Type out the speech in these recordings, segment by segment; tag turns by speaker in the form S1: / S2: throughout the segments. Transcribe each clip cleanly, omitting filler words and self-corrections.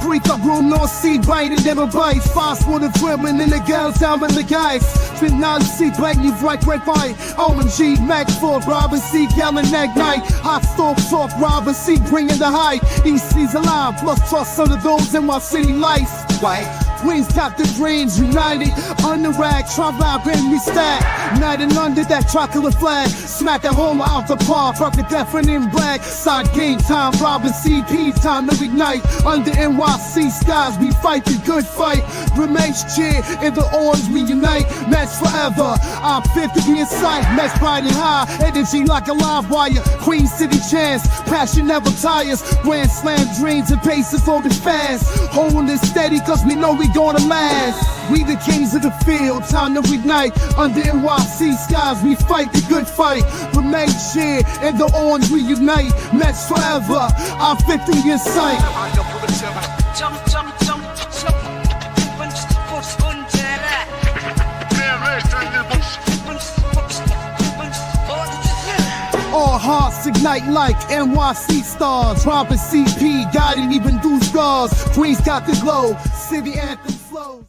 S1: freak up room, no see bite and never bite. Fast water dribbling in the girls down in the guys. Spin now see black you right fine. OMG, Mac 4, Robin C, Gallon Neck Night. Hot stove talk, Robin C, bringing the high. EC's alive, plus trust under those in my city life. White. Queens got the dreams united. On the rag, Trump out, bring me stack. Night and under that chocolate flag. Smack a home out the park, rock the deafening black. Side game time, Robin CP, time to ignite. Under NYC skies, we fight the good fight. Remains cheer, in the orange we unite. Match forever, I'm fit to be in sight. Match bright and high, energy like a live wire. Queen City chance, passion never tires. Grand slam dreams and paces for the fast. Holding it steady, cause we know we gonna last. We the kings of the field, time to ignite. Under NYC skies, we fight the good fight. Remain cheer, in the orange we unite. Match forever, I'm 50 in sight. All hearts ignite like NYC stars. Robin CP, guiding even through scars. Queens got the glow, city anthem flows.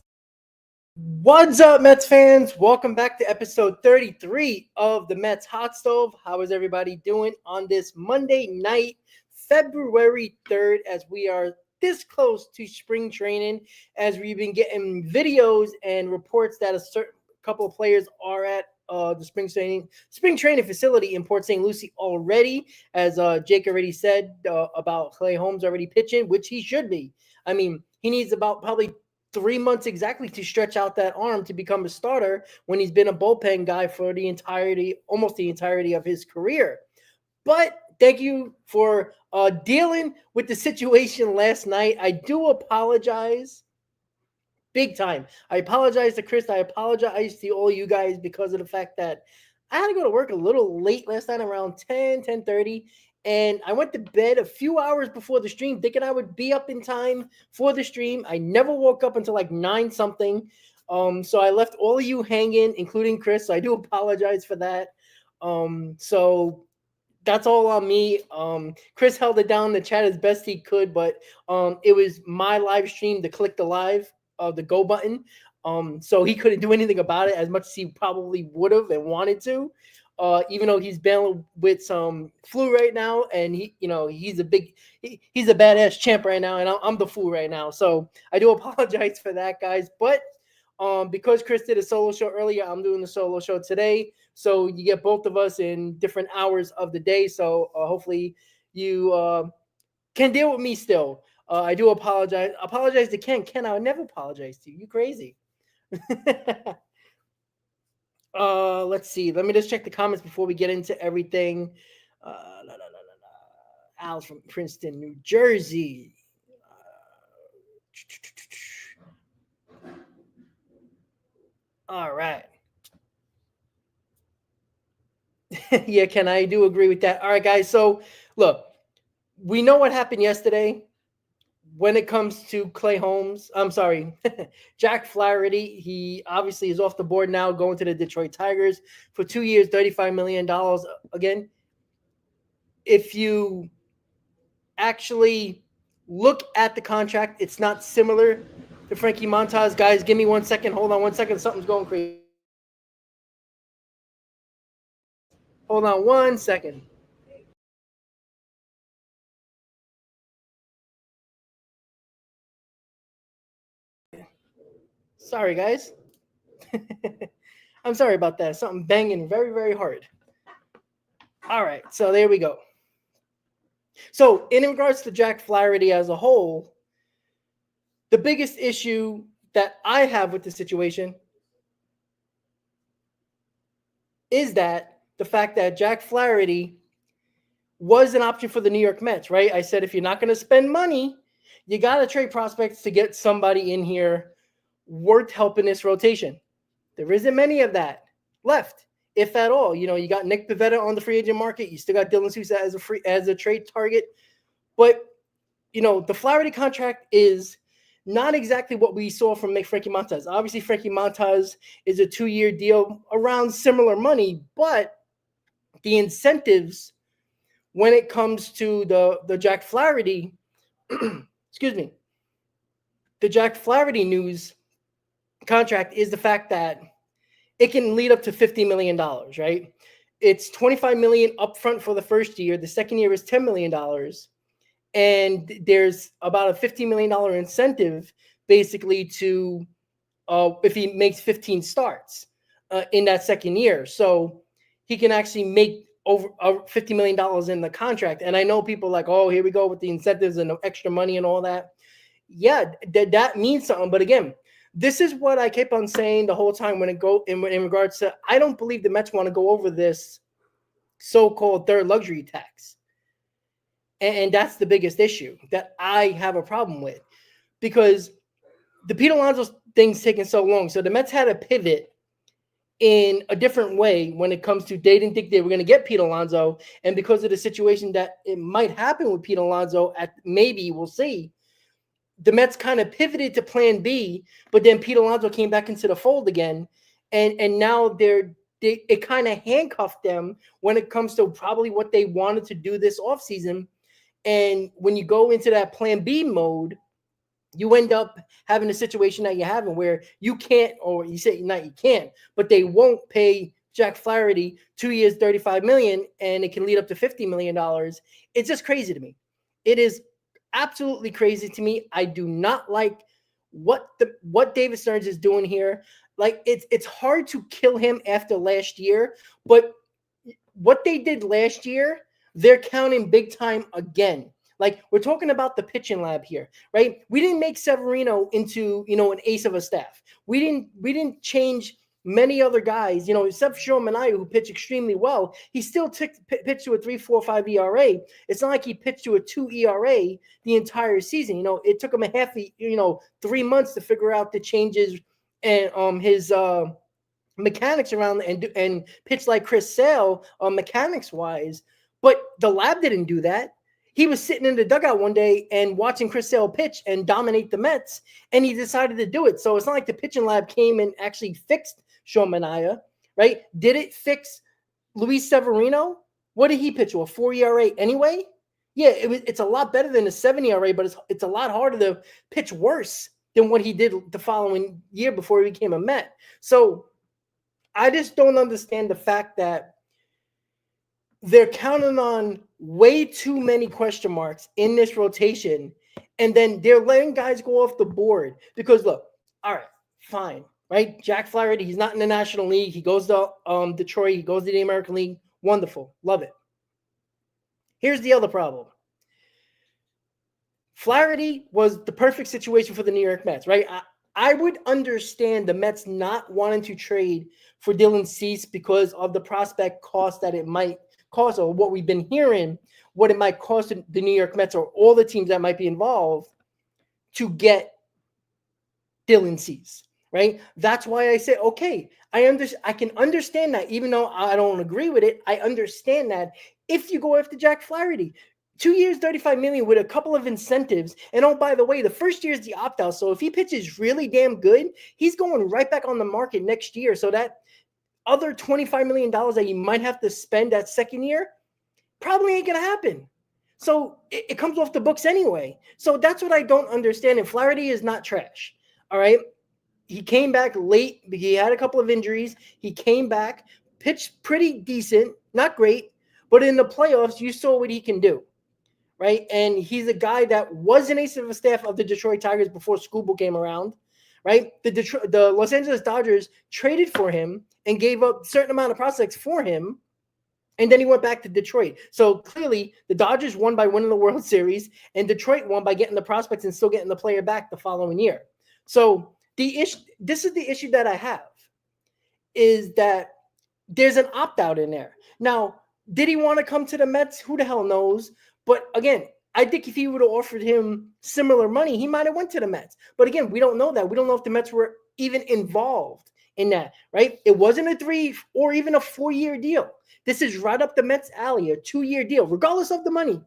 S2: What's up, Mets fans? Welcome back to episode 33 of the Mets Hot Stove. How is everybody doing on this Monday night, February 3rd, as we are this close to spring training, as we've been getting videos and reports that a certain couple of players are at the spring training facility in Port St. Lucie already, as Jake already said about Clay Holmes already pitching, which he should be. I mean, he needs about probably 3 months exactly to stretch out that arm to become a starter when he's been a bullpen guy for almost the entirety of his career. But thank you for dealing with the situation last night. I do apologize. Big time. I apologize to Chris. I apologize to all you guys because of the fact that I had to go to work a little late last night, around 10:30, and I went to bed a few hours before the stream thinking I would be up in time for the stream. I never woke up until like 9 something. So I left all of you hanging, including Chris. So I do apologize for that. So that's all on me. Chris held it down in the chat as best he could, but it was my live stream to click the live. The go button. So he couldn't do anything about it as much as he probably would have and wanted to. Even though he's battling with some flu right now, and he's a badass champ right now, and I'm the fool right now. So I do apologize for that, guys. But because Chris did a solo show earlier, I'm doing the solo show today. So you get both of us in different hours of the day. So hopefully you can deal with me still. I do apologize. Apologize to Ken. Ken, I would never apologize to you. You crazy. Let's see. Let me just check the comments before we get into everything. Al's from Princeton, New Jersey. All right. Yeah, Ken, I do agree with that. All right, guys. So, look, we know what happened yesterday. When it comes to Jack Flaherty, he obviously is off the board now, going to the Detroit Tigers for 2 years, $35 million. Again, if you actually look at the contract, it's not similar to Frankie Montas. Guys, give me 1 second. Hold on 1 second. Something's going crazy. Hold on 1 second. Sorry, guys. I'm sorry about that. Something banging very, very hard. All right, so there we go. So in regards to Jack Flaherty as a whole, the biggest issue that I have with the situation is that the fact that Jack Flaherty was an option for the New York Mets, right? I said if you're not going to spend money, you got to trade prospects to get somebody in here worth helping this rotation. There isn't many of that left, if at all. You got Nick Pivetta on the free agent market. You still got Dylan Sousa as a trade target. But, the Flaherty contract is not exactly what we saw from Frankie Montas. Obviously, Frankie Montas is a 2-year deal around similar money, but the incentives when it comes to the Jack Flaherty, excuse me, the Jack Flaherty news contract is the fact that it can lead up to $50 million, right? It's $25 million upfront for the first year. The second year is $10 million. And there's about a $15 million incentive basically to if he makes 15 starts in that second year. So he can actually make over $50 million in the contract. And I know people like, oh, here we go with the incentives and the extra money and all that. Yeah, that means something. But again, this is what I kept on saying the whole time when it go in regards to, I don't believe the Mets want to go over this so-called third luxury tax. And that's the biggest issue that I have a problem with, because the Pete Alonso thing's taking so long. So the Mets had to pivot in a different way when it comes to, they didn't think they were going to get Pete Alonso. And because of the situation that it might happen with Pete Alonso, maybe we'll see, the Mets kind of pivoted to plan B, but then Pete Alonso came back into the fold again. And now it kind of handcuffed them when it comes to probably what they wanted to do this offseason. And when you go into that plan B mode, you end up having a situation that you're having where you can't, or you say not you can't, but they won't pay Jack Flaherty 2 years, $35 million, and it can lead up to $50 million. It's just crazy to me. It is absolutely crazy to me. I do not like what David Stearns is doing here. Like, it's hard to kill him after last year, but what they did last year, they're counting big time again. Like, we're talking about the pitching lab here, right? We didn't make Severino into, an ace of a staff. We didn't change many other guys, except Sean Manaea, who pitched extremely well. He still pitched to a 3.45 ERA. It's not like he pitched to a 2 ERA the entire season. It took him 3 months to figure out the changes and his mechanics around and pitch like Chris Sale mechanics wise. But the lab didn't do that. He was sitting in the dugout one day and watching Chris Sale pitch and dominate the Mets, and he decided to do it. So it's not like the pitching lab came and actually fixed Sean Manaea, right? Did it fix Luis Severino? What did he pitch to, a 4 ERA anyway? Yeah, it's a lot better than a 7 ERA, but it's a lot harder to pitch worse than what he did the following year before he became a Met. So I just don't understand the fact that they're counting on way too many question marks in this rotation, and then they're letting guys go off the board because, look, all right, fine, right? Jack Flaherty, he's not in the National League. He goes to Detroit. He goes to the American League. Wonderful. Love it. Here's the other problem. Flaherty was the perfect situation for the New York Mets, right? I would understand the Mets not wanting to trade for Dylan Cease because of the prospect cost that it might cost, or what we've been hearing, what it might cost the New York Mets or all the teams that might be involved to get Dylan Cease, right? That's why I say, okay, I can understand that, even though I don't agree with it. I understand that if you go after Jack Flaherty, 2 years, $35 million with a couple of incentives. And oh, by the way, the first year is the opt-out. So if he pitches really damn good, he's going right back on the market next year. So that other $25 million that you might have to spend that second year probably ain't going to happen. So it comes off the books anyway. So that's what I don't understand. And Flaherty is not trash. All right. He came back late. He had a couple of injuries. He came back, pitched pretty decent, not great, but in the playoffs, you saw what he can do. Right. And he's a guy that was an ace of a staff of the Detroit Tigers before Scooble came around. Right. The Los Angeles Dodgers traded for him and gave up a certain amount of prospects for him. And then he went back to Detroit. So clearly the Dodgers won by winning the World Series, and Detroit won by getting the prospects and still getting the player back the following year. So this is the issue that I have, is that there's an opt-out in there. Now, did he want to come to the Mets? Who the hell knows? But again, I think if he would have offered him similar money, he might have went to the Mets. But again, we don't know that. We don't know if the Mets were even involved in that, right? It wasn't a 3 or even a 4-year deal. This is right up the Mets' alley, a 2-year deal, regardless of the money,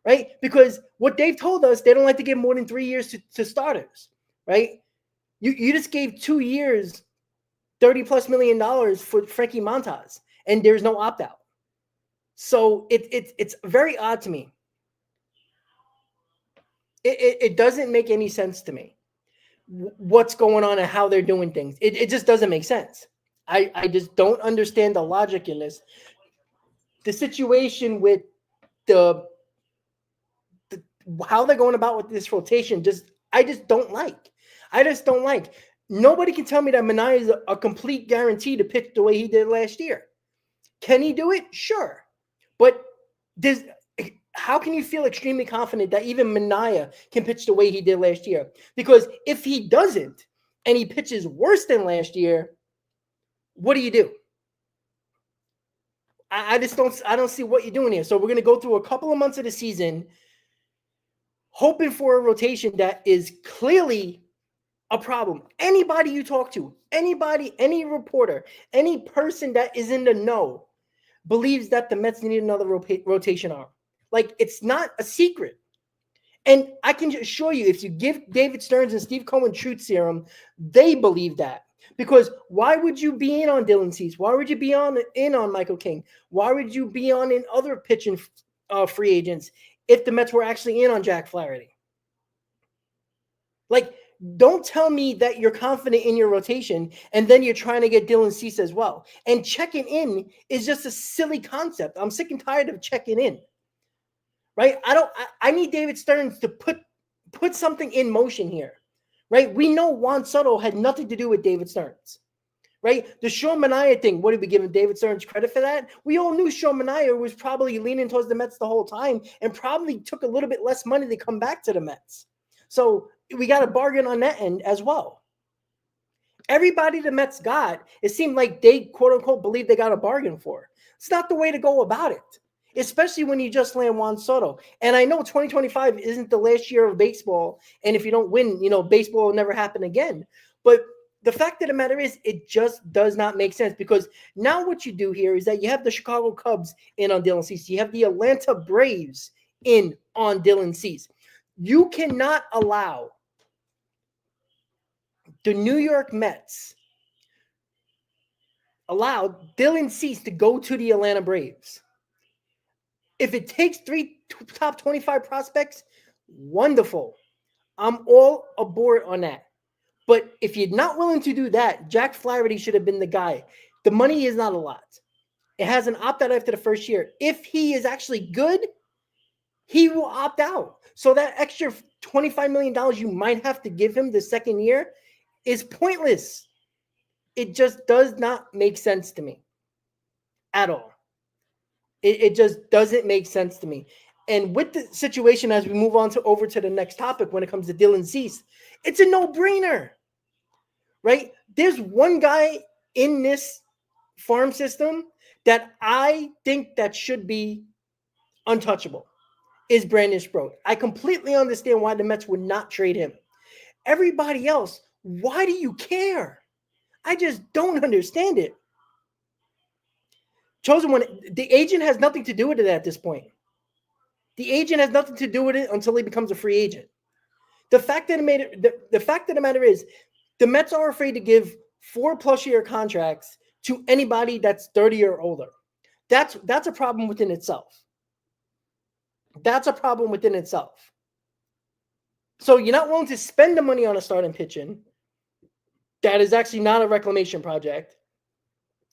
S2: right? Because what they've told us, they don't like to give more than 3 years to starters, right? You just gave 2 years, $30+ million for Frankie Montas, and there's no opt-out. So it's very odd to me. It doesn't make any sense to me. what's going on and how they're doing things. It just doesn't make sense. I just don't understand the logic in this. The situation with the how they're going about with this rotation, I just don't like. Nobody can tell me that Minaya is a complete guarantee to pitch the way he did last year. Can he do it? Sure. But how can you feel extremely confident that even Minaya can pitch the way he did last year? Because if he doesn't and he pitches worse than last year, what do you do? I don't see what you're doing here. So we're going to go through a couple of months of the season hoping for a rotation that is clearly a problem. Anybody you talk to, any reporter, any person that is in the know believes that the Mets need another rotation arm. Like, it's not a secret. And I can assure you, if you give David Stearns and Steve Cohen truth serum, they believe that. Because why would you be in on Dylan Cease? Why would you be in on Michael King? Why would you be in other pitching free agents if the Mets were actually in on Jack Flaherty? Like, don't tell me that you're confident in your rotation and then you're trying to get Dylan Cease as well. And checking in is just a silly concept. I'm sick and tired of checking in. Right? I need David Stearns to put something in motion here. Right? We know Juan Soto had nothing to do with David Stearns. Right? The Sean Manaea thing, what did we give David Stearns credit for that? We all knew Sean Manaea was probably leaning towards the Mets the whole time and probably took a little bit less money to come back to the Mets. So we got a bargain on that end as well. Everybody the Mets got, it seemed like they, quote unquote, believe they got a bargain for. It's not the way to go about it, especially when you just land Juan Soto. And I know 2025 isn't the last year of baseball. And if you don't win, baseball will never happen again. But the fact of the matter is, it just does not make sense, because now what you do here is that you have the Chicago Cubs in on Dylan Cease. You have the Atlanta Braves in on Dylan Cease. You cannot allow the New York Mets allow Dylan Cease to go to the Atlanta Braves. If it takes 3 top 25 prospects, wonderful. I'm all aboard on that. But if you're not willing to do that, Jack Flaherty should have been the guy. The money is not a lot. It has an opt-out after the first year. If he is actually good, he will opt out. So that extra $25 million you might have to give him the second year is pointless. It just does not make sense to me at all. It just doesn't make sense to me. And with the situation, as we move on over to the next topic, when it comes to Dylan Cease, it's a no-brainer, right? There's one guy in this farm system that I think that should be untouchable, is Brandon Sproat. I completely understand why the Mets would not trade him. Everybody else, why do you care? I just don't understand it. Chosen one, the agent has nothing to do with it at this point. The agent has nothing to do with it until he becomes a free agent. The fact of the matter is, the Mets are afraid to give 4+ year contracts to anybody that's 30 or older. That's a problem within itself. That's a problem within itself. So you're not willing to spend the money on a starting pitching. That is actually not a reclamation project.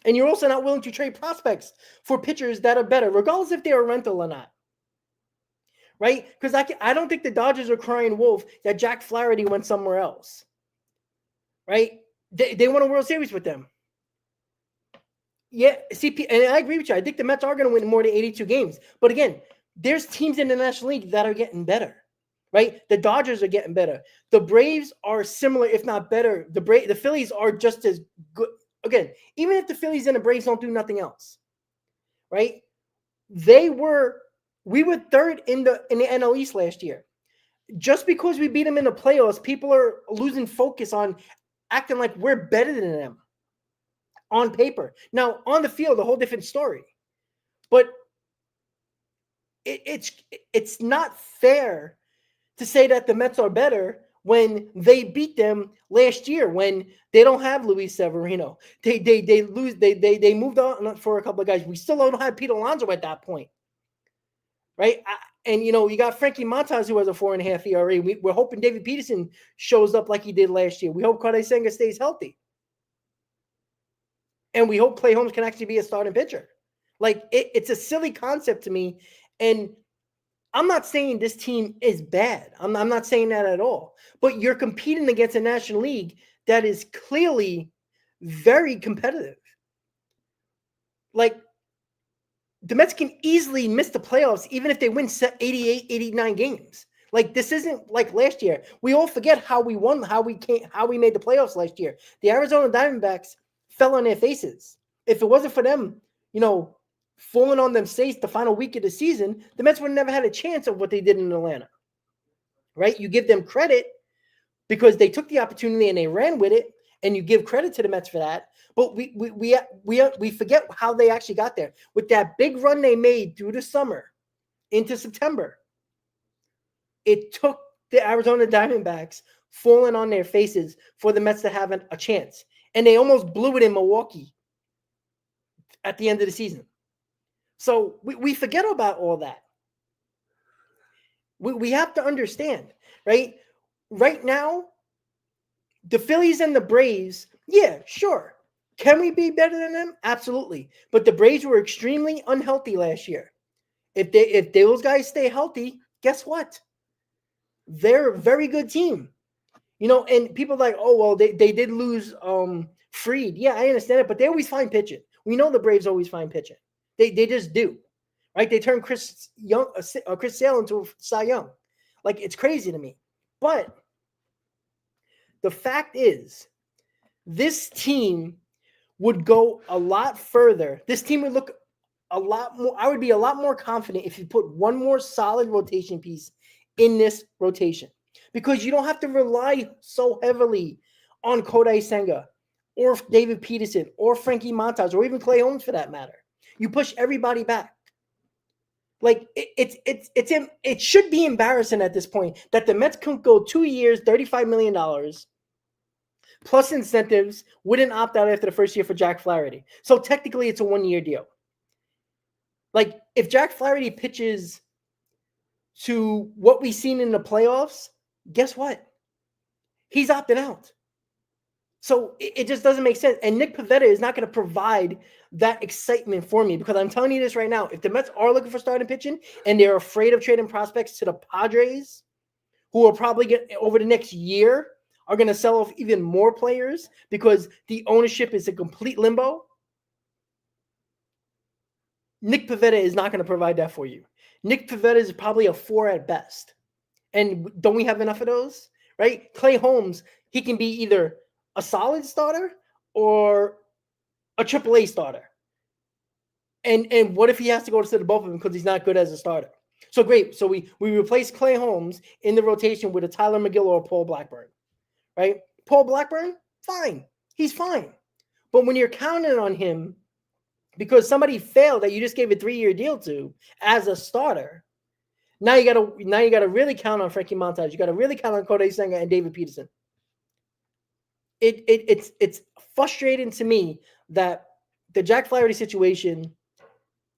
S2: And you're also not willing to trade prospects for pitchers that are better, regardless if they're a rental or not. Right? Because I don't think the Dodgers are crying wolf that Jack Flaherty went somewhere else. Right? They won a World Series with them. Yeah, and I agree with you. I think the Mets are going to win more than 82 games. But again, there's teams in the National League that are getting better. Right? The Dodgers are getting better. The Braves are similar, if not better. The Phillies are just as good. Again, even if the Phillies and the Braves don't do nothing else, right? We were third in the NL East last year. Just because we beat them in the playoffs, people are losing focus on acting like we're better than them on paper. Now, on the field, a whole different story. But it's not fair to say that the Mets are better when they beat them last year, when they don't have Luis Severino. They moved on for a couple of guys. We still don't have Pete Alonso at that point. Right? And, you got Frankie Montas, who has a 4.5 ERA. We're hoping David Peterson shows up like he did last year. We hope Kodai Senga stays healthy. And we hope Clay Holmes can actually be a starting pitcher. Like, it's a silly concept to me. And I'm not saying this team is bad. I'm not saying that at all. But you're competing against a National League that is clearly very competitive. Like, the Mets can easily miss the playoffs even if they win 88, 89 games. Like, this isn't like last year. We all forget how we won, how we made the playoffs last year. The Arizona Diamondbacks fell on their faces. If it wasn't for them, falling on them face the final week of the season, the Mets would have never had a chance of what they did in Atlanta. Right? You give them credit because they took the opportunity and they ran with it, and you give credit to the Mets for that. But we forget how they actually got there. With that big run they made through the summer into September, it took the Arizona Diamondbacks falling on their faces for the Mets to have a chance. And they almost blew it in Milwaukee at the end of the season. So we forget about all that. We have to understand, right? Right now, the Phillies and the Braves, yeah, sure. Can we be better than them? Absolutely. But the Braves were extremely unhealthy last year. If those guys stay healthy, guess what? They're a very good team. And people are like, oh, well, they did lose Fried. Yeah, I understand it, but they always find pitching. We know the Braves always find pitching. They just do. Right? They turned Chris Sale into a Cy Young. Like, it's crazy to me. But the fact is, this team would go a lot further. This team would look a lot more. I would be a lot more confident if you put one more solid rotation piece in this rotation, because you don't have to rely so heavily on Kodai Senga or David Peterson or Frankie Montas or even Clay Holmes for that matter. You push everybody back. Like, it should be embarrassing at this point that the Mets can go 2 years, $35 million plus incentives, wouldn't opt out after the first year for Jack Flaherty. So technically it's a 1-year deal. Like, if Jack Flaherty pitches to what we've seen in the playoffs, guess what? He's opted out. So it just doesn't make sense. And Nick Pivetta is not going to provide that excitement for me, because I'm telling you this right now. If the Mets are looking for starting pitching and they're afraid of trading prospects to the Padres, who are probably over the next year are going to sell off even more players because the ownership is a complete limbo, Nick Pivetta is not going to provide that for you. Nick Pivetta is probably a 4 at best. And don't we have enough of those? Right? Clay Holmes, he can be either a solid starter or a AAA starter. And what if he has to go to the bullpen because he's not good as a starter? So great. So we replace Clay Holmes in the rotation with a Tyler McGill or a Paul Blackburn. Right? Paul Blackburn, fine. He's fine. But when you're counting on him because somebody failed that you just gave a 3-year deal to as a starter, now you gotta really count on Frankie Montas. You gotta really count on Kodai Senga and David Peterson. It's frustrating to me that the Jack Flaherty situation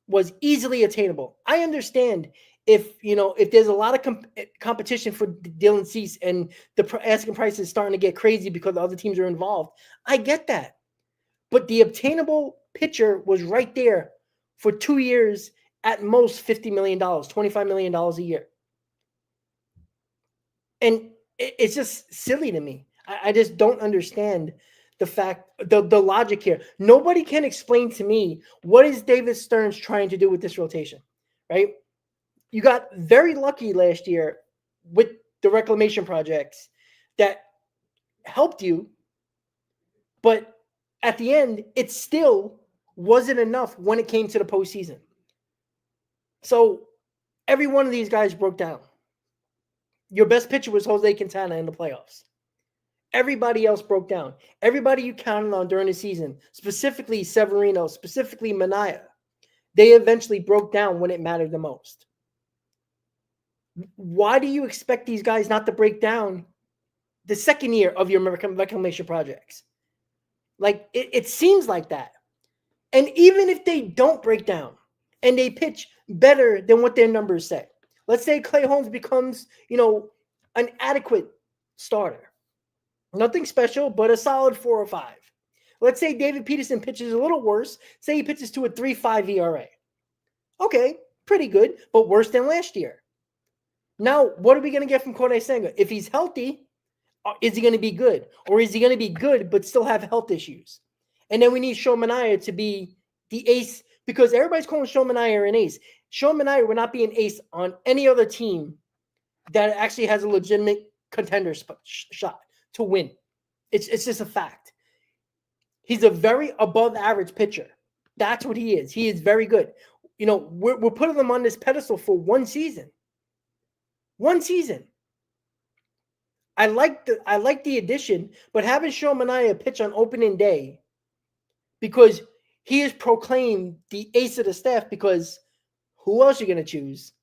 S2: was easily attainable. I understand if there's a lot of competition for Dylan Cease and the asking price is starting to get crazy because the other teams are involved. I get that. But the obtainable pitcher was right there for 2 years, at most $50 million, $25 million a year. And it's just silly to me. I just don't understand the logic here. Nobody can explain to me what is David Stearns trying to do with this rotation, right? You got very lucky last year with the reclamation projects that helped you, but at the end, it still wasn't enough when it came to the postseason. So every one of these guys broke down. Your best pitcher was Jose Quintana in the playoffs. Everybody else broke down. Everybody you counted on during the season, specifically Severino, specifically Manaea, they eventually broke down when it mattered the most. Why do you expect these guys not to break down the second year of your reclamation projects? Like, it seems like that. And even if they don't break down and they pitch better than what their numbers say, Let's say Clay Holmes becomes, an adequate starter. Nothing special, but a solid 4 or 5. Let's say David Peterson pitches a little worse. Say he pitches to a 3.5 ERA. Okay, pretty good, but worse than last year. Now, what are we going to get from Kodai Senga? If he's healthy, is he going to be good? Or is he going to be good but still have health issues? And then we need Sean Manaea to be the ace, because everybody's calling Sean Manaea an ace. Sean Manaea would not be an ace on any other team that actually has a legitimate contender shot to win. It's just a fact. He's a very above average pitcher. That's what he is. He is very good. We're putting him on this pedestal for one season. One season. I like the addition, but having Sean Manaea pitch on opening day, because he is proclaimed the ace of the staff, because who else are you going to choose,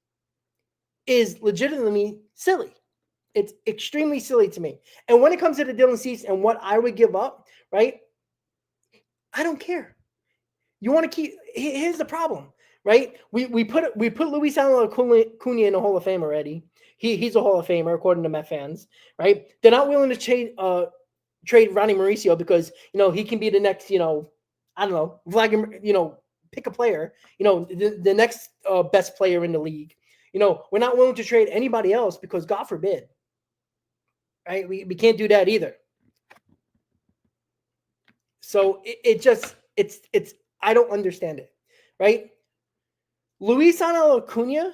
S2: is legitimately silly. It's extremely silly to me. And when it comes to the Dylan Cease and what I would give up, right? I don't care. You want to keep. Here's the problem, right? We put Luis Acuña in the Hall of Fame already. He's a Hall of Famer according to Met fans, right? They're not willing to trade Ronnie Mauricio because he can be the next I don't know, Vladimir, pick a player, the next best player in the league. We're not willing to trade anybody else because God forbid, right? We can't do that either. So it's I don't understand it, right? Luis Acuña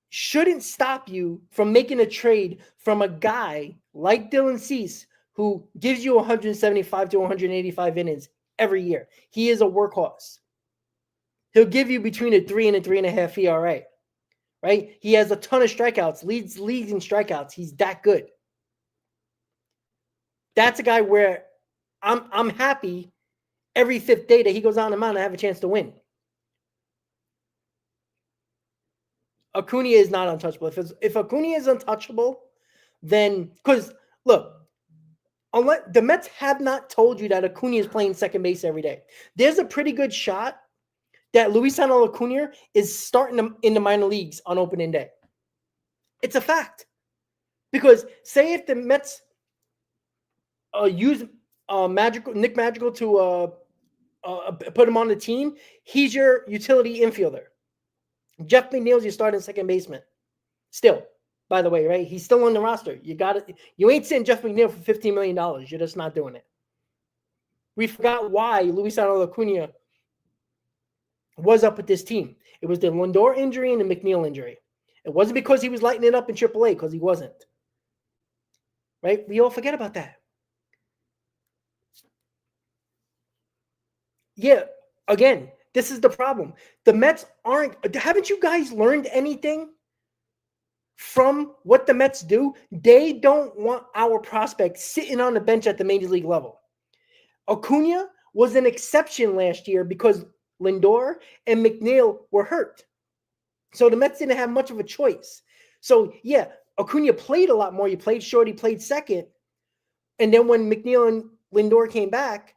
S2: shouldn't stop you from making a trade from a guy like Dylan Cease, who gives you 175 to 185 innings every year. He is a workhorse. He'll give you between a 3 and a 3.5 ERA, right? He has a ton of strikeouts, leads leagues in strikeouts. He's that good. That's a guy where I'm happy every 5th day that he goes on the mound and have a chance to win. Acuña is not untouchable. If Acuña is untouchable, then because look, unless the Mets have not told you that Acuña is playing second base every day, there's a pretty good shot that Luis Acuña is starting in the minor leagues on opening day. It's a fact. Because say if the Mets use Nick Madrigal to put him on the team, he's your utility infielder. Jeff McNeil's your starting second baseman. Still, by the way, right? He's still on the roster. You ain't sitting Jeff McNeil for $15 million. You're just not doing it. We forgot why Luis Acuña was up with this team. It was the Lindor injury and the McNeil injury. It wasn't because he was lighting it up in AAA, because he wasn't. Right? We all forget about that. Yeah, again, this is the problem. The Mets haven't you guys learned anything from what the Mets do? They don't want our prospects sitting on the bench at the major league level. Acuña was an exception last year because Lindor and McNeil were hurt. So the Mets didn't have much of a choice. So, yeah, Acuña played a lot more. He played short. He played second. And then when McNeil and Lindor came back,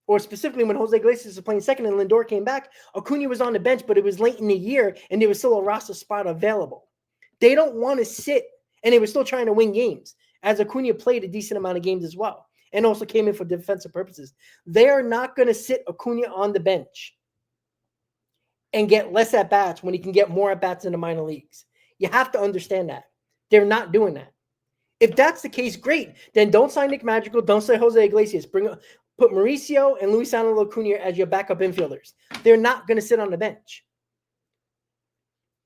S2: or specifically when Jose Iglesias was playing second and Lindor came back, Acuña was on the bench, but it was late in the year, and there was still a roster spot available. They don't want to sit, and they were still trying to win games, as Acuña played a decent amount of games as well, and also came in for defensive purposes. They are not going to sit Acuña on the bench and get less at-bats when he can get more at-bats in the minor leagues. You have to understand that. They're not doing that. If that's the case, great. Then don't sign Nick Madrigal. Don't sign Jose Iglesias. Put Mauricio and Luis Acuña as your backup infielders. They're not going to sit on the bench.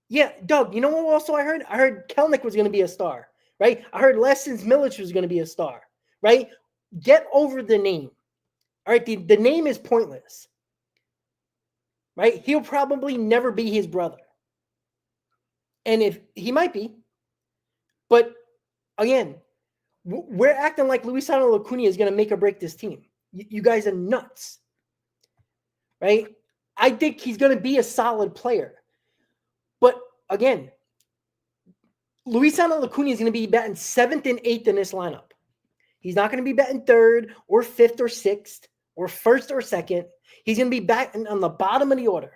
S2: Yeah, Doug, you know what also I heard? I heard Kelnick was going to be a star, right? I heard Lessons Millich was going to be a star, right? Get over the name. All right, the name is pointless, right? He'll probably never be his brother. And if he might be, but again, we're acting like Luis Acuña is going to make or break this team. You guys are nuts, right? I think he's going to be a solid player. But again, Luis Acuña is going to be batting 7th and 8th in this lineup. He's not going to be batting 3rd or 5th or 6th or 1st or 2nd. He's going to be batting on the bottom of the order.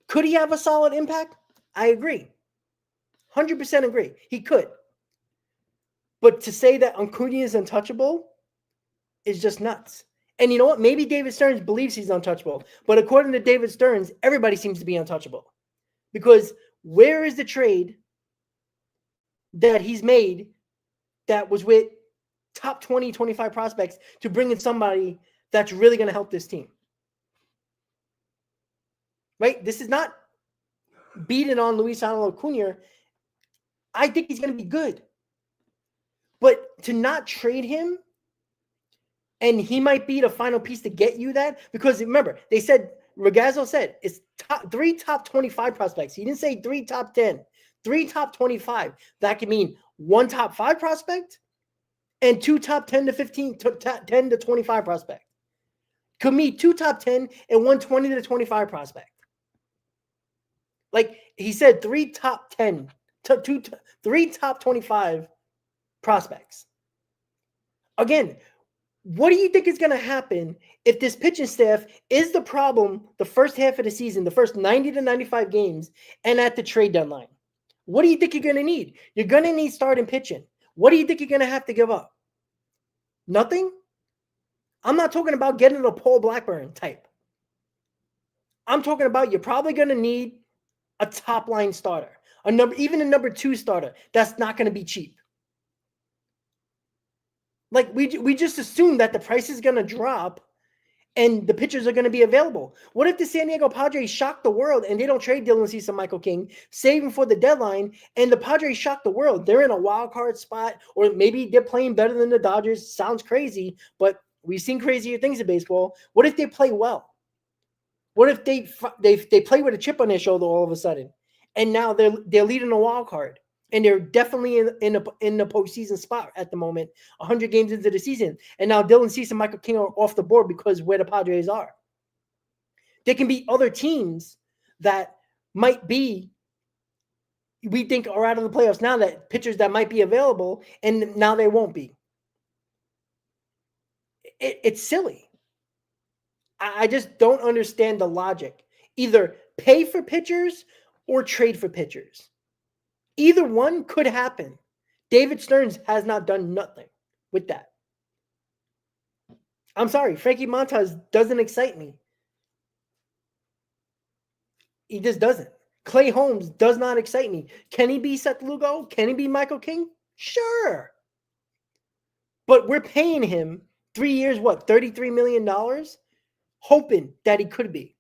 S2: Could he have a solid impact? I agree. 100% agree. He could. But to say that Acuña is untouchable is just nuts. And you know what? Maybe David Stearns believes he's untouchable. But according to David Stearns, everybody seems to be untouchable. Because where is the trade that he's made that was with top 20, 25 prospects to bring in somebody that's really going to help this team? Right? This is not beating on Luis Angel Acuña. I think he's going to be good. But to not trade him, and he might be the final piece to get you that, because remember, they said, Ragazzo said, it's three top 25 prospects. He didn't say 3 top 10, 3 top 25. That could mean 1 top 5 prospect and 2 top 10 to 15, 10 to 25 prospect. Could mean 2 top 10 and 1 20 to 25 prospect. Like he said, 3 top 10, 3 top 25 prospects. Again, what do you think is going to happen if this pitching staff is the problem the first half of the season, the first 90 to 95 games, and at the trade deadline? What do you think you're going to need? You're going to need starting pitching. What do you think you're going to have to give up? Nothing? I'm not talking about getting a Paul Blackburn type. I'm talking about you're probably going to need a top line starter, even a number 2 starter. That's not going to be cheap. Like we just assume that the price is going to drop and the pitchers are going to be available. What if the San Diego Padres shock the world and they don't trade Dylan Cease and Michael King, save him for the deadline, and the Padres shock the world? They're in a wild card spot, or maybe they're playing better than the Dodgers. Sounds crazy, but we've seen crazier things in baseball. What if they play well? What if they play with a chip on their shoulder all of a sudden, and now they're leading a wild card? And they're definitely in the postseason spot at the moment, 100 games into the season. And now Dylan Cease and Michael King are off the board because where the Padres are. There can be other teams that might be, we think, are out of the playoffs now, that pitchers that might be available, and now they won't be. It's silly. I just don't understand the logic. Either pay for pitchers or trade for pitchers. Either one could happen. David Stearns has not done nothing with that. I'm sorry, Frankie Montas doesn't excite me. He just doesn't. Clay Holmes does not excite me. Can he be Seth Lugo? Can he be Michael King? Sure. But we're paying him 3 years, $33 million? Hoping that he could be.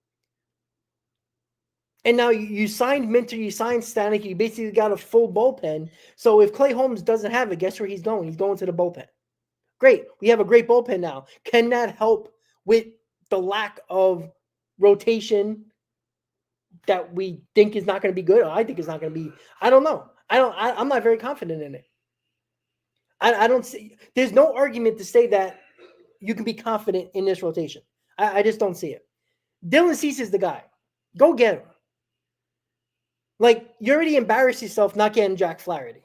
S2: And now you signed Minter, you signed Stanek, you basically got a full bullpen. So if Clay Holmes doesn't have it, guess where he's going? He's going to the bullpen. Great. We have a great bullpen now. Can that help with the lack of rotation that we think is not going to be good? Or I think it's not going to be. I don't know. I'm not very confident in it. I don't see. There's no argument to say that you can be confident in this rotation. I just don't see it. Dylan Cease is the guy. Go get him. Like, you already embarrassed yourself not getting Jack Flaherty.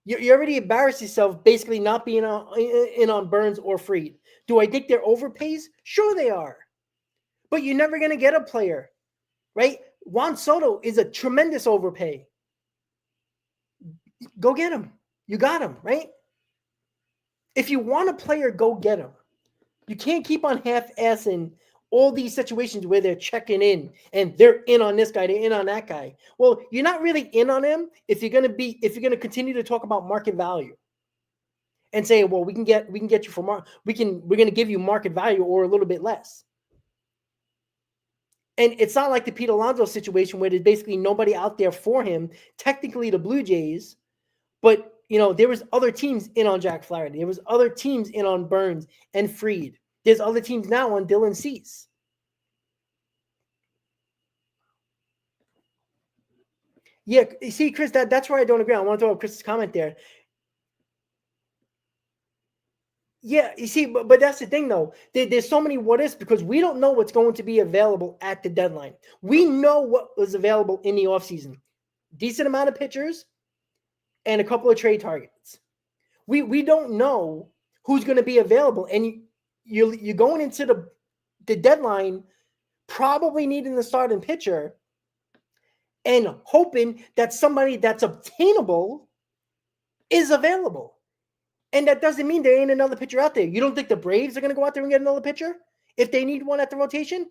S2: You already embarrassed yourself basically not being in on Burns or Fried. Do I think they're overpays? Sure they are. But you're never going to get a player, right? Juan Soto is a tremendous overpay. Go get him. You got him, right? If you want a player, go get him. You can't keep on half-assing all these situations where they're checking in and they're in on this guy, they're in on that guy. Well, you're not really in on him if you're going to continue to talk about market value and say, well, we can get you for we're going to give you market value or a little bit less. And it's not like the Pete Alonso situation where there's basically nobody out there for him. Technically the Blue Jays, but there was other teams in on Jack Flaherty. There was other teams in on Burns and Fried. There's other teams now on Dylan Cease. Yeah, see, Chris, that's where I don't agree. I want to throw up Chris's comment there. Yeah, you see, but that's the thing, though. There's so many what ifs because we don't know what's going to be available at the deadline. We know what was available in the offseason. Decent amount of pitchers and a couple of trade targets. We don't know who's going to be available, and you're going into the deadline probably needing the starting pitcher, and hoping that somebody that's obtainable is available. And that doesn't mean there ain't another pitcher out there. You don't think the Braves are going to go out there and get another pitcher? If they need one at the rotation,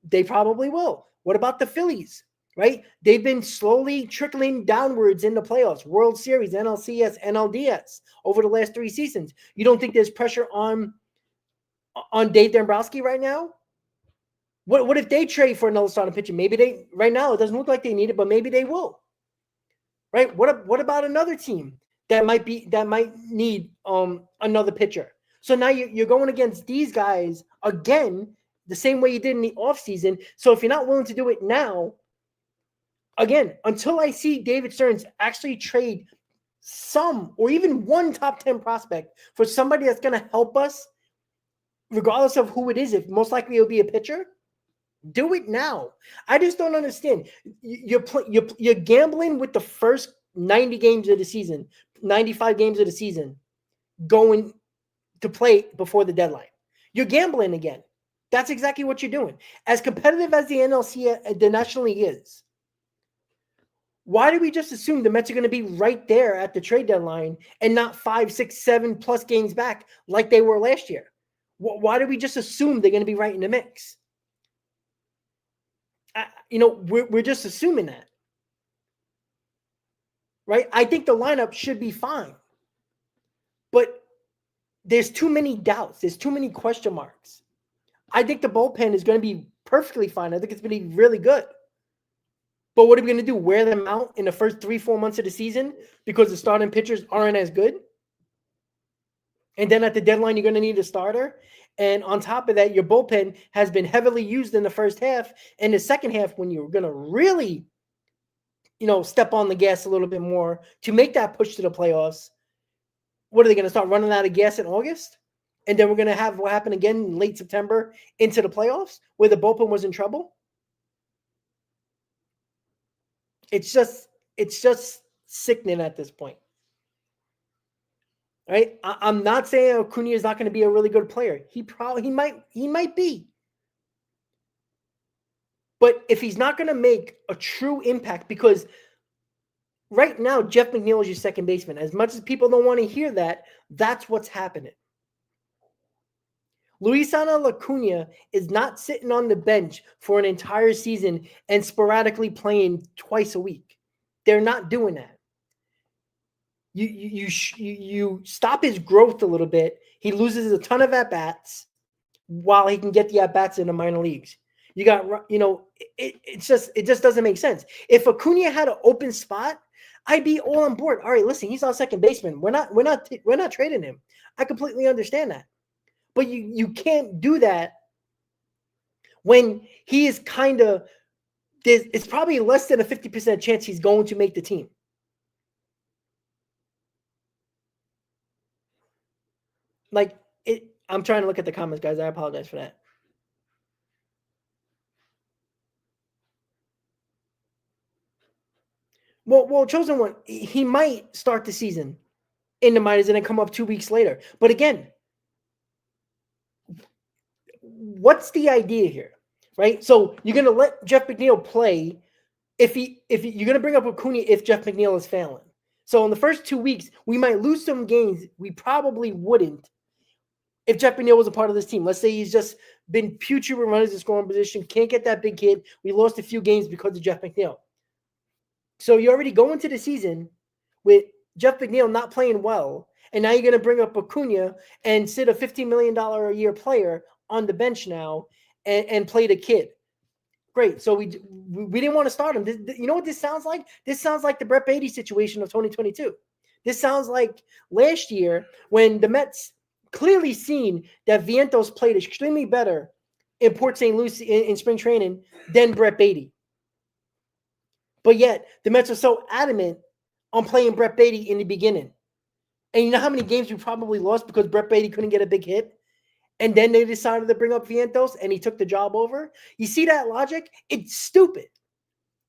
S2: they probably will. What about the Phillies, right? They've been slowly trickling downwards in the playoffs, World Series, NLCS, NLDS over the last 3 seasons. You don't think there's pressure on Dave Dombrowski right now? What if they trade for another starting pitcher? Maybe they, right now, it doesn't look like they need it, but maybe they will. Right? What about another team that might need another pitcher? So now you're going against these guys again, the same way you did in the offseason. So if you're not willing to do it now, again, until I see David Stearns actually trade some or even one top 10 prospect for somebody that's going to help us, regardless of who it is, if most likely it'll be a pitcher, do it now. I just don't understand. You're gambling with the first 90 games of the season, 95 games of the season, going to play before the deadline. You're gambling again. That's exactly what you're doing. As competitive as the NLC, the National League is, why do we just assume the Mets are going to be right there at the trade deadline and not 5, 6, 7+ games back like they were last year? Why do we just assume they're going to be right in the mix? We're just assuming that, right? I think the lineup should be fine, but there's too many doubts. There's too many question marks. I think the bullpen is going to be perfectly fine. I think it's going to be really good. But what are we going to do? Wear them out in the first 3-4 months of the season because the starting pitchers aren't as good? And then at the deadline, you're going to need a starter. And on top of that, your bullpen has been heavily used in the first half. And the second half, when you're going to really, step on the gas a little bit more to make that push to the playoffs, what are they going to start running out of gas in August? And then we're going to have what happened again in late September into the playoffs where the bullpen was in trouble? It's just sickening at this point. Right? I'm not saying Acuña is not going to be a really good player. He might be. But if he's not going to make a true impact, because right now Jeff McNeil is your second baseman. As much as people don't want to hear that, that's what's happening. Luisana Acuña is not sitting on the bench for an entire season and sporadically playing twice a week. They're not doing that. You stop his growth a little bit. He loses a ton of at-bats while he can get the at-bats in the minor leagues. You got, it just doesn't make sense. If Acuña had an open spot, I'd be all on board. All right, listen, he's our second baseman. We're not trading him. I completely understand that. But you can't do that when he is it's probably less than a 50% chance he's going to make the team. I'm trying to look at the comments, guys. I apologize for that. Well, Chosen One, he might start the season in the minors and then come up 2 weeks later. But again, what's the idea here, right? So you're going to let Jeff McNeil play if you're going to bring up Acuña if Jeff McNeil is failing. So in the first 2 weeks, we might lose some games we probably wouldn't if Jeff McNeil was a part of this team. Let's say he's just been putrid with runners in scoring position, can't get that big hit. We lost a few games because of Jeff McNeil. So you already go into the season with Jeff McNeil not playing well, and now you're going to bring up Acuña and sit a $15 million a year player on the bench now and play the kid. Great. So we didn't want to start him. You know what this sounds like? This sounds like the Brett Beatty situation of 2022. This sounds like last year when the Mets clearly seen that Vientos played extremely better in Port St. Lucie in spring training than Brett Beatty. But yet the Mets are so adamant on playing Brett Beatty in the beginning. And you know how many games we probably lost because Brett Beatty couldn't get a big hit? And then they decided to bring up Vientos and he took the job over. You see that logic? It's stupid.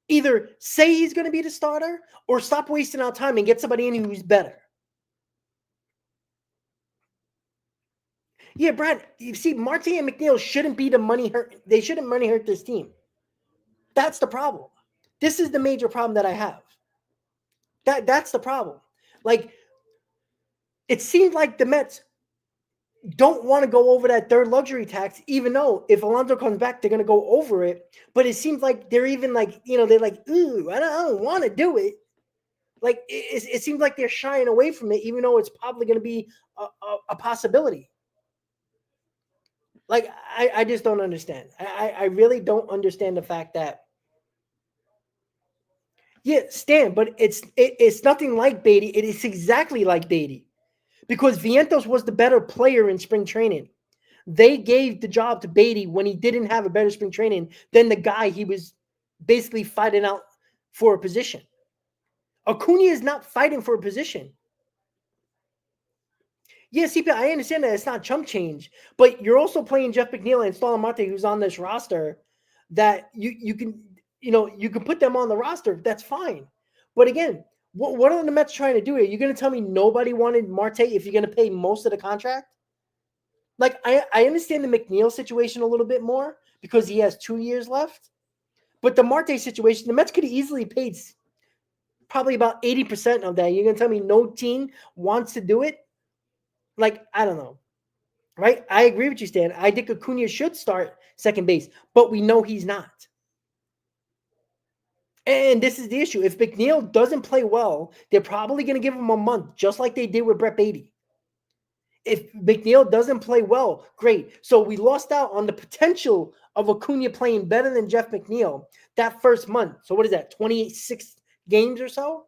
S2: Either say he's going to be the starter or stop wasting our time and get somebody in who's better. Yeah, Brad, you see, Marte and McNeil shouldn't be the money hurt. They shouldn't money hurt this team. That's the problem. This is the major problem that I have. That's the problem. Like, it seems like the Mets don't want to go over that third luxury tax, even though if Alonso comes back, they're going to go over it. But it seems like they're even like, they're like, ooh, I don't want to do it. Like, it seems like they're shying away from it, even though it's probably going to be a possibility. Like, I just don't understand. I really don't understand the fact that, yeah, Stan, but it's nothing like Beatty. It is exactly like Beatty. Because Vientos was the better player in spring training. They gave the job to Beatty when he didn't have a better spring training than the guy he was basically fighting out for a position. Acuña is not fighting for a position. Yeah, CP, I understand that it's not chump change, but you're also playing Jeff McNeil and Starlin Marte, who's on this roster, that you can put them on the roster. That's fine. But again, what are the Mets trying to do here? You're going to tell me nobody wanted Marte if you're going to pay most of the contract? Like, I understand the McNeil situation a little bit more because he has 2 years left. But the Marte situation, the Mets could have easily paid probably about 80% of that. You're going to tell me no team wants to do it? Like, I don't know. Right? I agree with you, Stan. I think Acuña should start second base, but we know he's not. And this is the issue. If McNeil doesn't play well, they're probably going to give him a month, just like they did with Brett Beatty. If McNeil doesn't play well, great. So we lost out on the potential of Acuña playing better than Jeff McNeil that first month. So what is that, 26 games or so?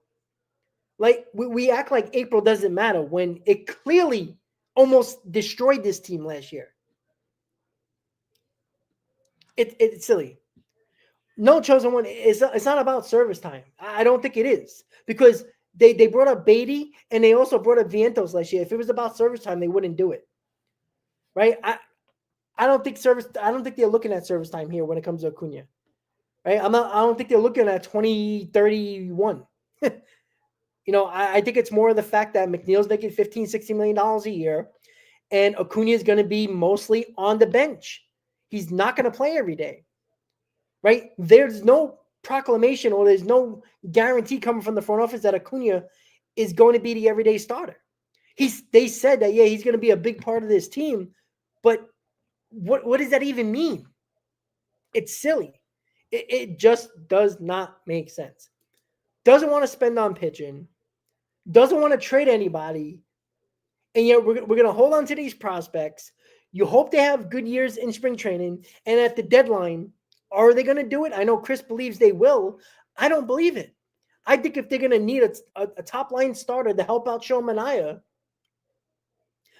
S2: Like, we act like April doesn't matter when it clearly almost destroyed this team last year. It's silly. No, chosen one. It's not about service time. I don't think it is, because they brought up Beatty and they also brought up Vientos last year. If it was about service time, they wouldn't do it, right? I don't think they're looking at service time here when it comes to Acuña, right? I don't think they're looking at 2031. I think it's more of the fact that McNeil's making $15-16 million a year, and Acuña is going to be mostly on the bench. He's not going to play every day. Right? There's no proclamation or there's no guarantee coming from the front office that Acuña is going to be the everyday starter. They said that, yeah, he's going to be a big part of this team, but what does that even mean? It's silly. It just does not make sense. Doesn't want to spend on pitching, doesn't want to trade anybody, and yet we're going to hold on to these prospects. You hope they have good years in spring training, and at the deadline, are they going to do it? I know Chris believes they will. I don't believe it. I think if they're going to need a top-line starter to help out Sean Manaea,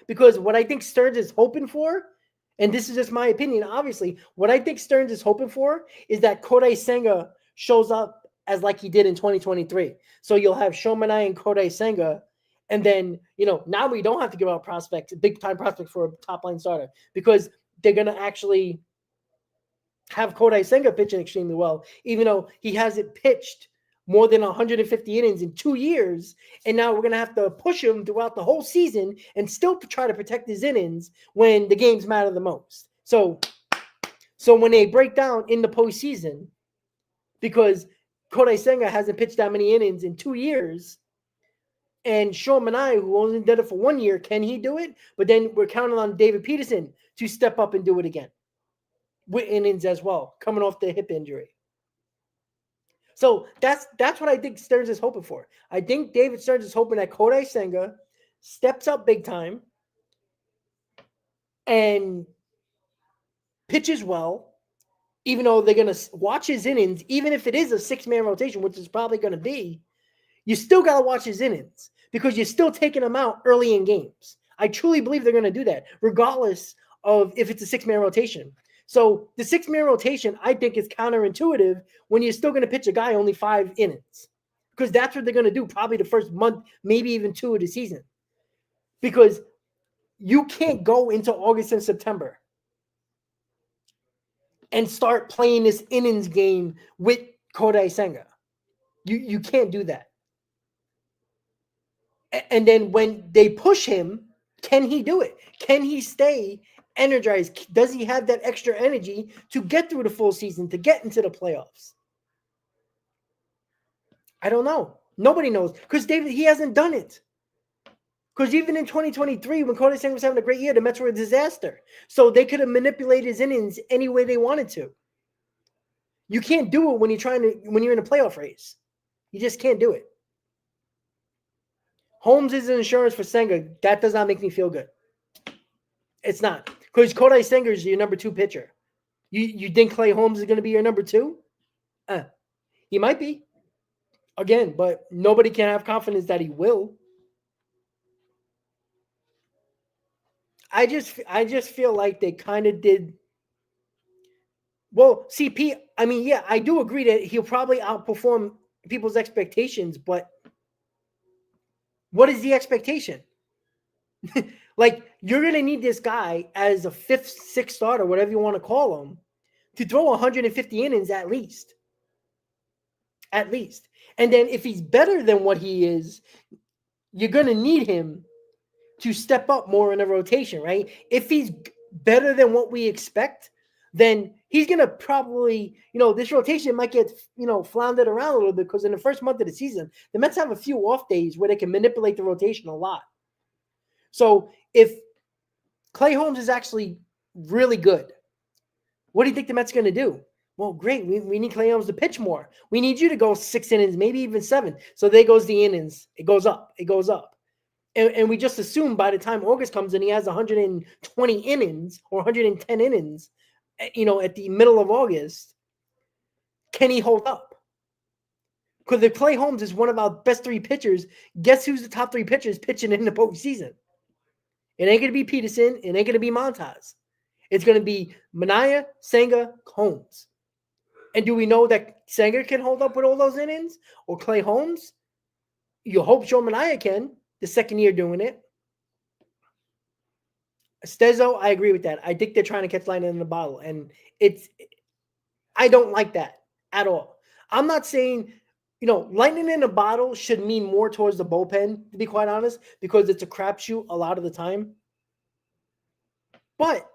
S2: because what I think Stearns is hoping for, and this is just my opinion, obviously, what I think Stearns is hoping for is that Kodai Senga shows up as like he did in 2023. So you'll have Sean Manaea and Kodai Senga, and then, now we don't have to give out prospects, big-time prospects for a top-line starter, because they're going to actually have Kodai Senga pitching extremely well, even though he hasn't pitched more than 150 innings in 2 years. And now we're going to have to push him throughout the whole season and still try to protect his innings when the games matter the most. So when they break down in the postseason, because Kodai Senga hasn't pitched that many innings in 2 years, and Sean Manaea, who only did it for 1 year, can he do it? But then we're counting on David Peterson to step up and do it again with innings as well, coming off the hip injury. So that's what I think Stearns is hoping for. I think David Stearns is hoping that Kodai Senga steps up big time and pitches well, even though they're going to watch his innings, even if it is a 6-man rotation, which is probably going to be, you still got to watch his innings because you're still taking him out early in games. I truly believe they're going to do that, regardless of if it's a 6-man rotation. So the 6-man rotation, I think, is counterintuitive when you're still going to pitch a guy only 5 innings, because that's what they're going to do probably the first month, maybe even 2 of the season, because you can't go into August and September and start playing this innings game with Kodai Senga. You can't do that. And then when they push him, can he do it? Can he stay energized? Does he have that extra energy to get through the full season, to get into the playoffs? I don't know. Nobody knows because he hasn't done it. Because even in 2023, when Kodai Senga was having a great year, the Mets were a disaster. So they could have manipulated his innings any way they wanted to. You can't do it when you're in a playoff race. You just can't do it. Holmes is an insurance for Senga. That does not make me feel good. It's not. Because Kodai Senga is your number 2 pitcher. You think Clay Holmes is going to be your number 2? He might be. Again, but nobody can have confidence that he will. I just feel like they kind of did. Well, CP, I mean, yeah, I do agree that he'll probably outperform people's expectations, but what is the expectation? Like, you're going to need this guy as a 5th, 6th starter, whatever you want to call him, to throw 150 innings at least. At least. And then if he's better than what he is, you're going to need him to step up more in a rotation, right? If he's better than what we expect, then he's going to probably, this rotation might get, floundered around a little bit because in the first month of the season, the Mets have a few off days where they can manipulate the rotation a lot. So if Clay Holmes is actually really good, what do you think the Mets going to do? Well, great. We need Clay Holmes to pitch more. We need you to go 6 innings, maybe even 7. So there goes the innings. It goes up. It goes up. And we just assume by the time August comes in, he has 120 innings or 110 innings, at the middle of August. Can he hold up? Because if Clay Holmes is one of our best 3 pitchers, guess who's the top 3 pitchers pitching in the postseason? It ain't going to be Peterson. It ain't going to be Montas. It's going to be Manaea, Senga, Holmes. And do we know that Senga can hold up with all those innings? Or Clay Holmes? You hope Joe Manaea can. The second year doing it. Stezo, I agree with that. I think they're trying to catch lightning in the bottle. And I don't like that at all. I'm not saying, lightning in a bottle should mean more towards the bullpen, to be quite honest, because it's a crapshoot a lot of the time. But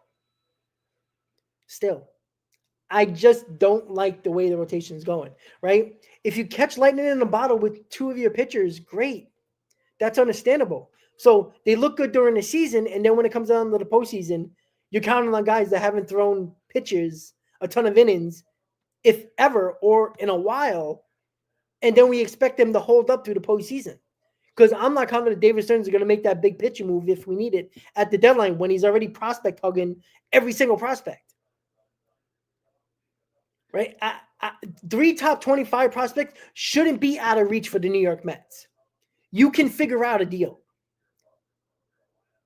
S2: still, I just don't like the way the rotation is going, right? If you catch lightning in a bottle with 2 of your pitchers, great. That's understandable. So they look good during the season, and then when it comes down to the postseason, you're counting on guys that haven't thrown pitchers a ton of innings, if ever, or in a while, and then we expect them to hold up through the postseason. Because I'm not confident David Stearns is going to make that big pitching move if we need it at the deadline when he's already prospect hugging every single prospect. Right? 3 top 25 prospects shouldn't be out of reach for the New York Mets. You can figure out a deal.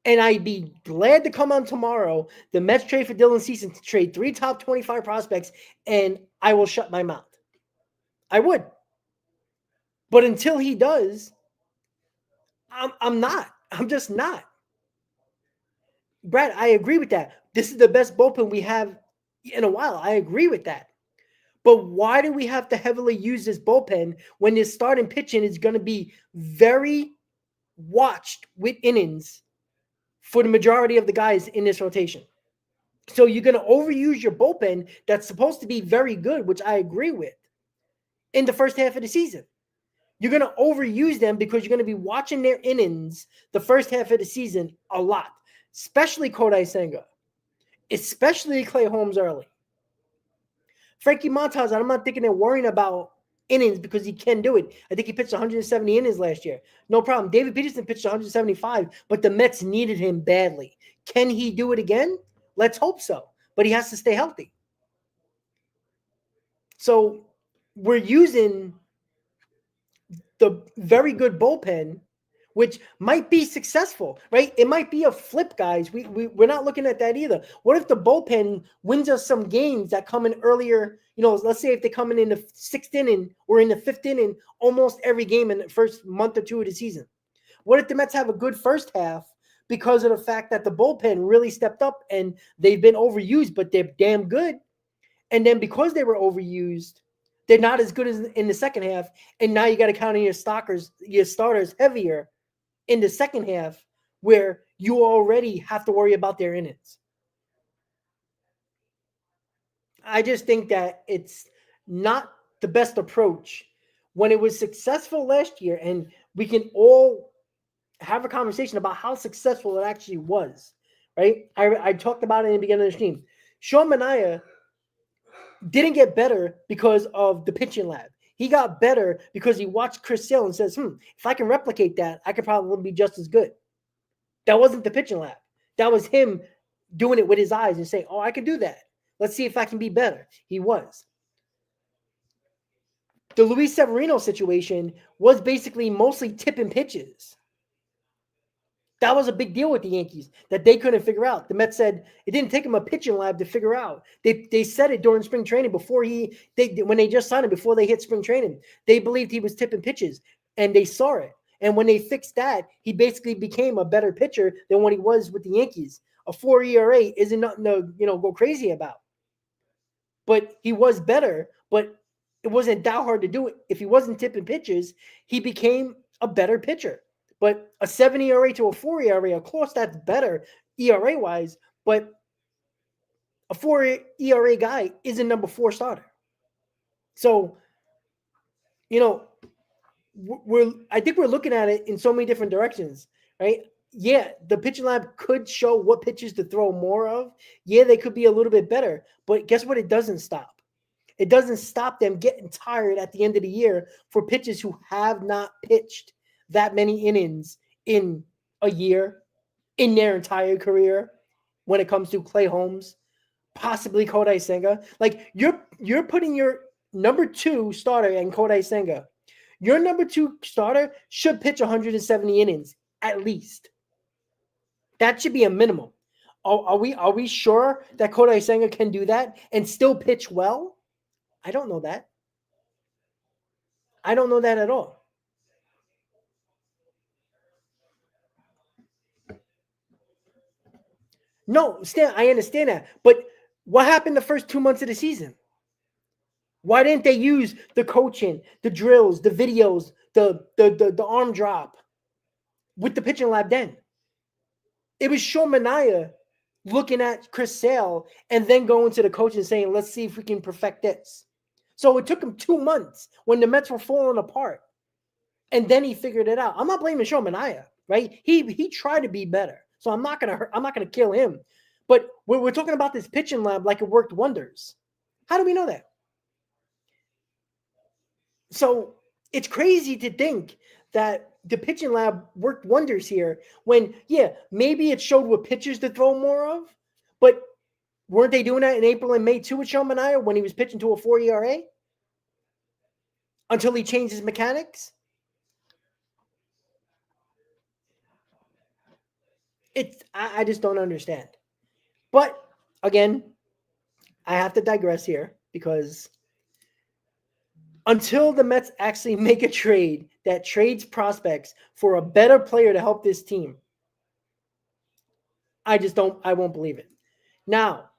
S2: And I'd be glad to come on tomorrow. The Mets trade for Dylan Cease to trade 3 top 25 prospects, and I will shut my mouth. I would. But until he does, I'm not. I'm just not. Brad, I agree with that. This is the best bullpen we have in a while. I agree with that. But why do we have to heavily use this bullpen when this starting pitching is going to be very watched with innings for the majority of the guys in this rotation? So you're going to overuse your bullpen that's supposed to be very good, which I agree with, in the first half of the season. You're going to overuse them because you're going to be watching their innings the first half of the season a lot, especially Kodai Senga, especially Clay Holmes early. Frankie Montas, I'm not thinking they're worrying about innings because he can do it. I think he pitched 170 innings last year. No problem. David Peterson pitched 175, but the Mets needed him badly. Can he do it again? Let's hope so. But he has to stay healthy. So we're using the very good bullpen, which might be successful, right? It might be a flip, guys. We're not looking at that either. What if the bullpen wins us some games that come in earlier? Let's say if they come in the 6th inning or in the 5th inning, almost every game in the first month or 2 of the season. What if the Mets have a good first half because of the fact that the bullpen really stepped up and they've been overused, but they're damn good. And then because they were overused, they're not as good as in the second half. And now you got to count on your starters heavier in the second half where you already have to worry about their innings. I just think that it's not the best approach when it was successful last year, and we can all have a conversation about how successful it actually was, right? I talked about it in the beginning of the stream. Sean Manaea didn't get better because of the pitching lab. He got better because he watched Chris Sale and says, if I can replicate that, I could probably be just as good. That wasn't the pitching lab. That was him doing it with his eyes and saying, oh, I can do that. Let's see if I can be better. He was. The Luis Severino situation was basically mostly tipping pitches. That was a big deal with the Yankees that they couldn't figure out. The Mets said it didn't take him a pitching lab to figure out. They said it during spring training when they just signed him, before they hit spring training. They believed he was tipping pitches, and they saw it. And when they fixed that, he basically became a better pitcher than what he was with the Yankees. A 4 ERA isn't nothing to go crazy about. But he was better, but it wasn't that hard to do it. If he wasn't tipping pitches, he became a better pitcher. But a 7 ERA to a 4 ERA, of course, that's better ERA-wise, but a 4 ERA guy is a number 4 starter. So, I think we're looking at it in so many different directions, right? Yeah, the pitching lab could show what pitches to throw more of. Yeah, they could be a little bit better, but guess what? It doesn't stop. It doesn't stop them getting tired at the end of the year for pitchers who have not pitched that many innings in a year, in their entire career, when it comes to Clay Holmes, possibly Kodai Senga. Like, you're putting your number 2 starter in Kodai Senga. Your number 2 starter should pitch 170 innings at least. That should be a minimum. Are we sure that Kodai Senga can do that and still pitch well? I don't know that. I don't know that at all. No, Stan, I understand that. But what happened the first 2 months of the season? Why didn't they use the coaching, the drills, the videos, the arm drop with the pitching lab then? It was Sean Manaea looking at Chris Sale and then going to the coach and saying, let's see if we can perfect this. So it took him 2 months when the Mets were falling apart. And then he figured it out. I'm not blaming Sean Manaea, right? He tried to be better. So I'm not gonna kill him. But we're talking about this pitching lab like it worked wonders. How do we know that? So it's crazy to think that the pitching lab worked wonders here when, yeah, maybe it showed what pitchers to throw more of, but weren't they doing that in April and May too with Sean Manaea when he was pitching to a 4 ERA until he changed his mechanics? I just don't understand. But again, I have to digress here because until the Mets actually make a trade that trades prospects for a better player to help this team, I won't believe it. Now,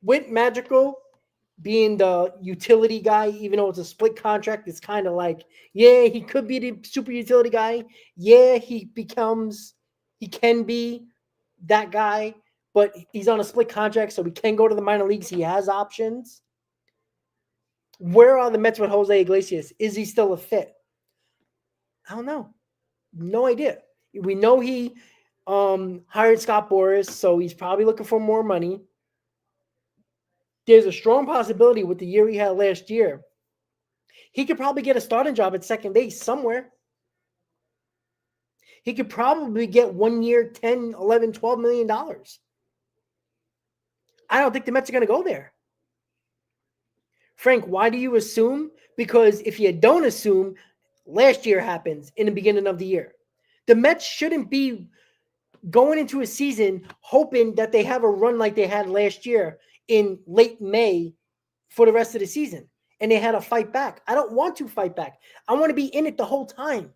S2: with Magical being the utility guy, even though it's a split contract, it's kind of like, yeah, he could be the super utility guy. Yeah, he can be that guy, but he's on a split contract, so he can go to the minor leagues. He has options. Where are the Mets with Jose Iglesias? Is he still a fit? I don't know. No idea. We know he hired Scott Boras, so he's probably looking for more money. There's a strong possibility with the year he had last year, he could probably get a starting job at second base somewhere. He could probably get 1 year, 10, 11, $12 million. I don't think the Mets are going to go there. Frank, why do you assume? Because if you don't assume, last year happens in the beginning of the year. The Mets shouldn't be going into a season hoping that they have a run like they had last year in late May for the rest of the season. And they had to fight back. I don't want to fight back. I want to be in it the whole time.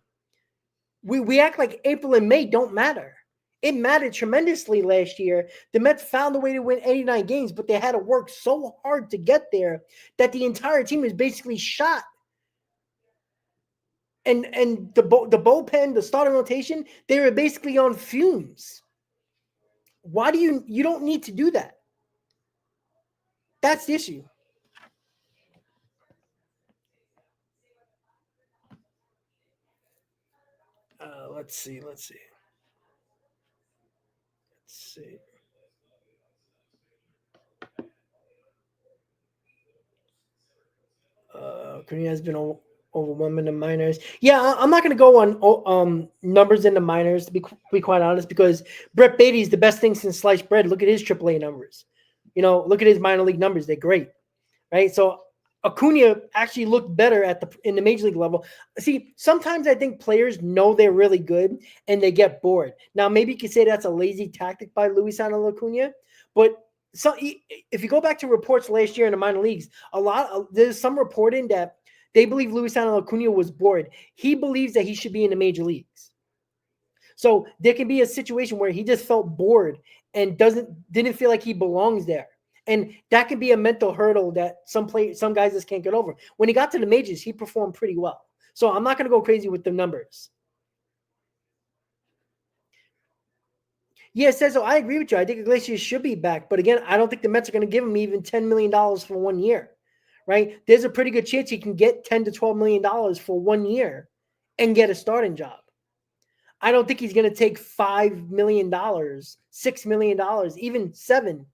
S2: We act like April and May don't matter. It mattered tremendously last year. The Mets found a way to win 89 games, but they had to work so hard to get there that the entire team is basically shot. And the bullpen, the starting rotation, they were basically on fumes. Why do you don't need to do that? That's the issue. Let's see. Acuña has been overwhelmed in the minors. Yeah, I'm not going to go on numbers in the minors, to be quite honest, because Brett Beatty is the best thing since sliced bread. Look at his AAA numbers. Look at his minor league numbers. They're great, right? So Acuña actually looked better in the major league level. See, sometimes I think players know they're really good and they get bored. Now, maybe you could say that's a lazy tactic by Luisano Acuña, but if you go back to reports last year in the minor leagues, there's some reporting that they believe Luisano Acuña was bored. He believes that he should be in the major leagues. So there can be a situation where he just felt bored and didn't feel like he belongs there. And that can be a mental hurdle that some guys just can't get over. When he got to the majors, he performed pretty well. So I'm not going to go crazy with the numbers. Yeah, so I agree with you. I think Iglesias should be back. But again, I don't think the Mets are going to give him even $10 million for 1 year, right? There's a pretty good chance he can get $10 to $12 million for 1 year and get a starting job. I don't think he's going to take $5 million, $6 million, even $7 million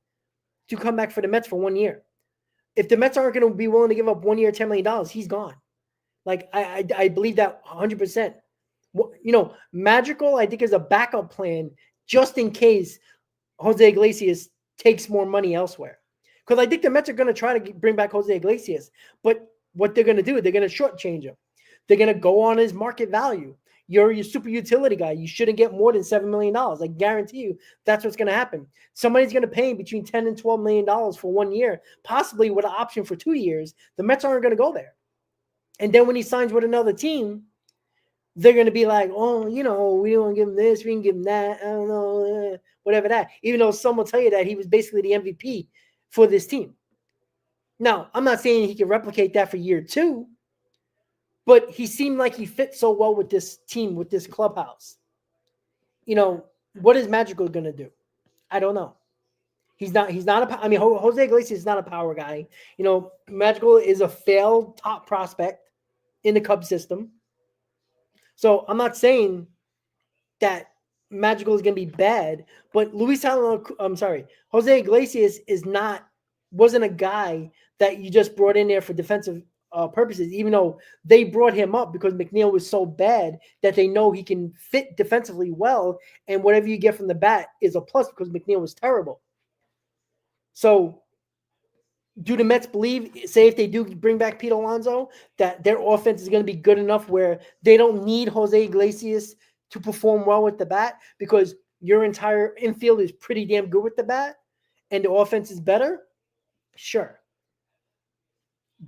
S2: to come back for the Mets for 1 year. If the Mets aren't going to be willing to give up 1 year, $10 million, he's gone. Like, I believe that 100%. Magical, I think, is a backup plan just in case Jose Iglesias takes more money elsewhere. Because I think the Mets are going to try to bring back Jose Iglesias. But what they're going to do, they're going to shortchange him. They're going to go on his market value. You're your super utility guy. You shouldn't get more than $7 million. I guarantee you that's what's going to happen. Somebody's going to pay him between $10 and $12 million for 1 year, possibly with an option for 2 years. The Mets aren't going to go there. And then when he signs with another team, they're going to be like, oh, we don't give him this, we can give him that, I don't know, whatever that. Even though some will tell you that he was basically the MVP for this team. Now, I'm not saying he can replicate that for year 2, but he seemed like he fit so well with this team, with this clubhouse. What is Magical going to do? I don't know. He's not Jose Iglesias is not a power guy. Magical is a failed top prospect in the Cubs system. So I'm not saying that Magical is going to be bad, but Jose Iglesias wasn't a guy that you just brought in there for defensive purposes, even though they brought him up because McNeil was so bad that they know he can fit defensively well, and whatever you get from the bat is a plus because McNeil was terrible. So do the Mets believe, say if they do bring back Pete Alonso, that their offense is going to be good enough where they don't need Jose Iglesias to perform well with the bat because your entire infield is pretty damn good with the bat and the offense is better? Sure.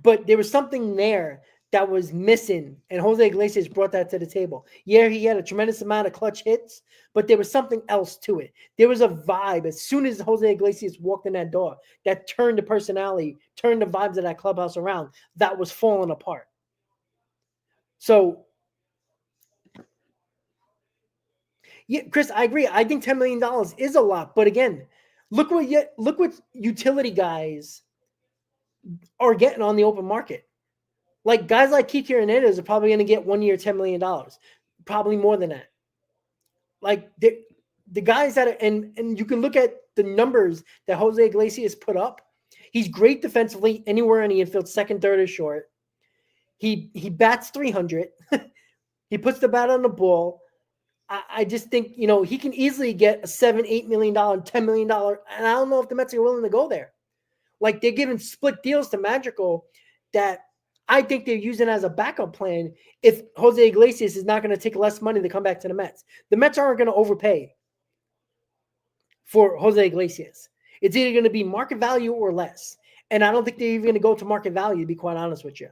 S2: But there was something there that was missing, and Jose Iglesias brought that to the table. Yeah, he had a tremendous amount of clutch hits, but there was something else to it. There was a vibe as soon as Jose Iglesias walked in that door that turned the personality, turned the vibes of that clubhouse around that was falling apart. So, yeah, Chris, I agree. I think $10 million is a lot, but again, look what utility guys are getting on the open market. Like guys like Kike Hernandez are probably going to get 1 year, $10 million, probably more than that. Like the guys that are, and you can look at the numbers that Jose Iglesias put up. He's great defensively anywhere in the infield, second, third, or short. He bats 300. He puts the bat on the ball. I just think, he can easily get a $7, $8 million, $10 million. And I don't know if the Mets are willing to go there. Like they're giving split deals to Magical that I think they're using as a backup plan if Jose Iglesias is not going to take less money to come back to the Mets. The Mets aren't going to overpay for Jose Iglesias. It's either going to be market value or less. And I don't think they're even going to go to market value, to be quite honest with you.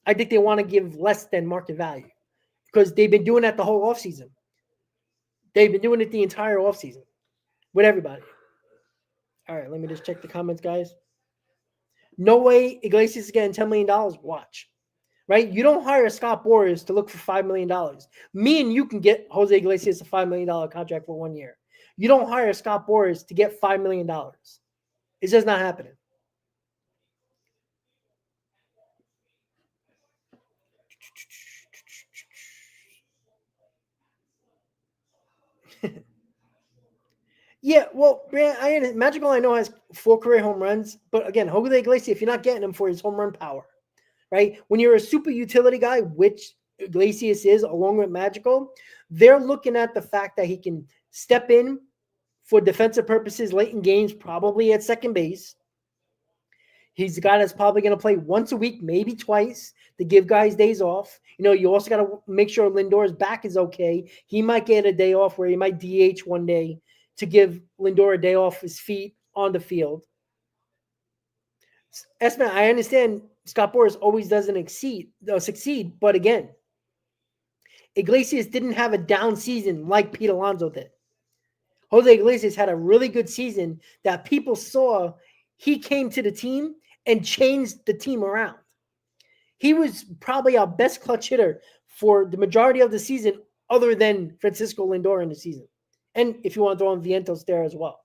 S2: I think they want to give less than market value because they've been doing that the whole offseason. They've been doing it the entire offseason with everybody. All right, let me just check the comments, guys. No way Iglesias is getting $10 million. Watch. Right? You don't hire Scott Boras to look for $5 million. Me and you can get Jose Iglesias a $5 million contract for 1 year. You don't hire Scott Boras to get $5 million. It's just not happening. Yeah, well, Magical I know has 4 career home runs, but again, Jose Iglesias, if you're not getting him for his home run power, right? When you're a super utility guy, which Iglesias is, along with Magical, they're looking at the fact that he can step in for defensive purposes late in games, probably at second base. He's a guy that's probably going to play once a week, maybe twice, to give guys days off. You also got to make sure Lindor's back is okay. He might get a day off where he might DH one day to give Lindor a day off his feet on the field. Esman, I understand Scott Boras always doesn't succeed, but again, Iglesias didn't have a down season like Pete Alonso did. Jose Iglesias had a really good season that people saw. He came to the team and changed the team around. He was probably our best clutch hitter for the majority of the season, other than Francisco Lindor in the season. And if you want to throw in Vientos there as well.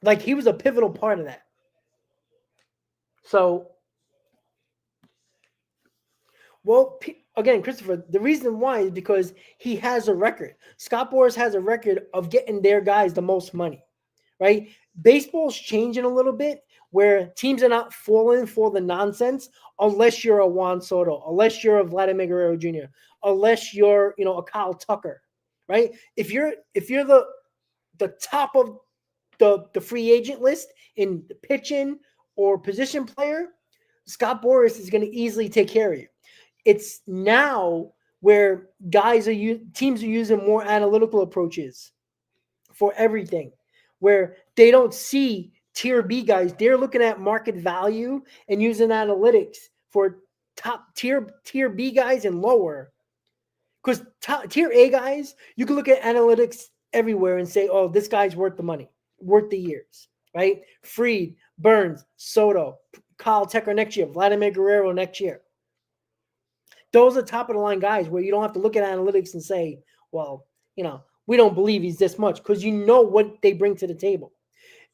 S2: Like, he was a pivotal part of that. So, well, again, Christopher, the reason why is because he has a record. Scott Boras has a record of getting their guys the most money, right? Baseball's changing a little bit where teams are not falling for the nonsense unless you're a Juan Soto, unless you're a Vladimir Guerrero Jr., unless you're, a Kyle Tucker, right? If you're the top of the free agent list in the pitching or position player, Scott Boras is going to easily take care of you. It's now where teams are using more analytical approaches for everything, where they don't see tier B guys. They're looking at market value and using analytics for top tier B guys and lower. Because tier A guys, you can look at analytics everywhere and say, oh, this guy's worth the money, worth the years, right? Fried, Burns, Soto, Kyle Tucker next year, Vladimir Guerrero next year. Those are top of the line guys where you don't have to look at analytics and say, well, we don't believe he's this much, because you know what they bring to the table.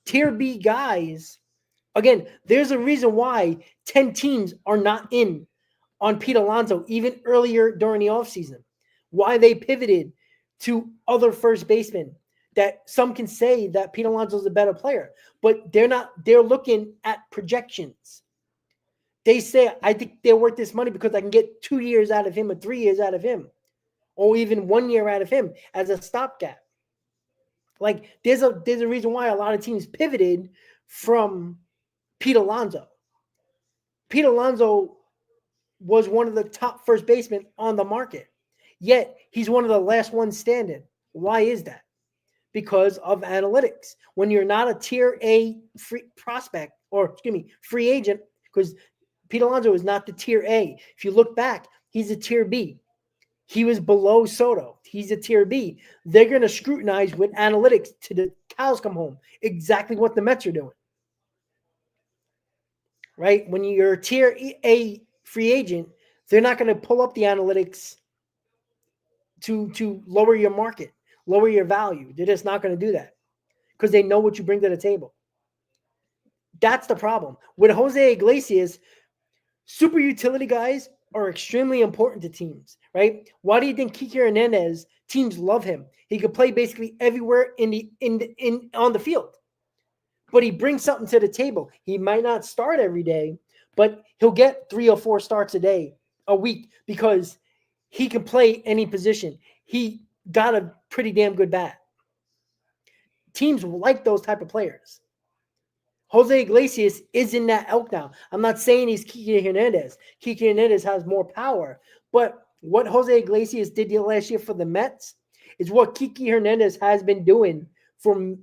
S2: Tier B guys, again, there's a reason why 10 teams are not in on Pete Alonso even earlier during the offseason. Why they pivoted to other first basemen. That some can say that Pete Alonso is a better player, but they're looking at projections. They say, I think they're worth this money because I can get 2 years out of him or 3 years out of him, or even 1 year out of him as a stopgap. Like, there's a reason why a lot of teams pivoted from Pete Alonso. Pete Alonso was one of the top first basemen on the market, yet he's one of the last ones standing. Why is that? Because of analytics. When you're not a tier A free agent, because Pete Alonso is not the tier A. If you look back, he's a tier B. He was below Soto. He's a tier B. They're going to scrutinize with analytics to the cows come home exactly what the Mets are doing. Right? When you're a tier A free agent, they're not going to pull up the analytics to lower your market, lower your value. They're just not going to do that because they know what you bring to the table. That's the problem. With Jose Iglesias, super utility guys are extremely important to teams, right? Why do you think Kike Hernandez, teams love him? He could play basically everywhere on the field, but he brings something to the table. He might not start every day, but he'll get 3 or 4 starts a week, because he can play any position. He got a pretty damn good bat. Teams like those type of players. Jose Iglesias is in that elk now. I'm not saying he's Kike Hernandez. Kike Hernandez has more power. But what Jose Iglesias did last year for the Mets is what Kike Hernandez has been doing for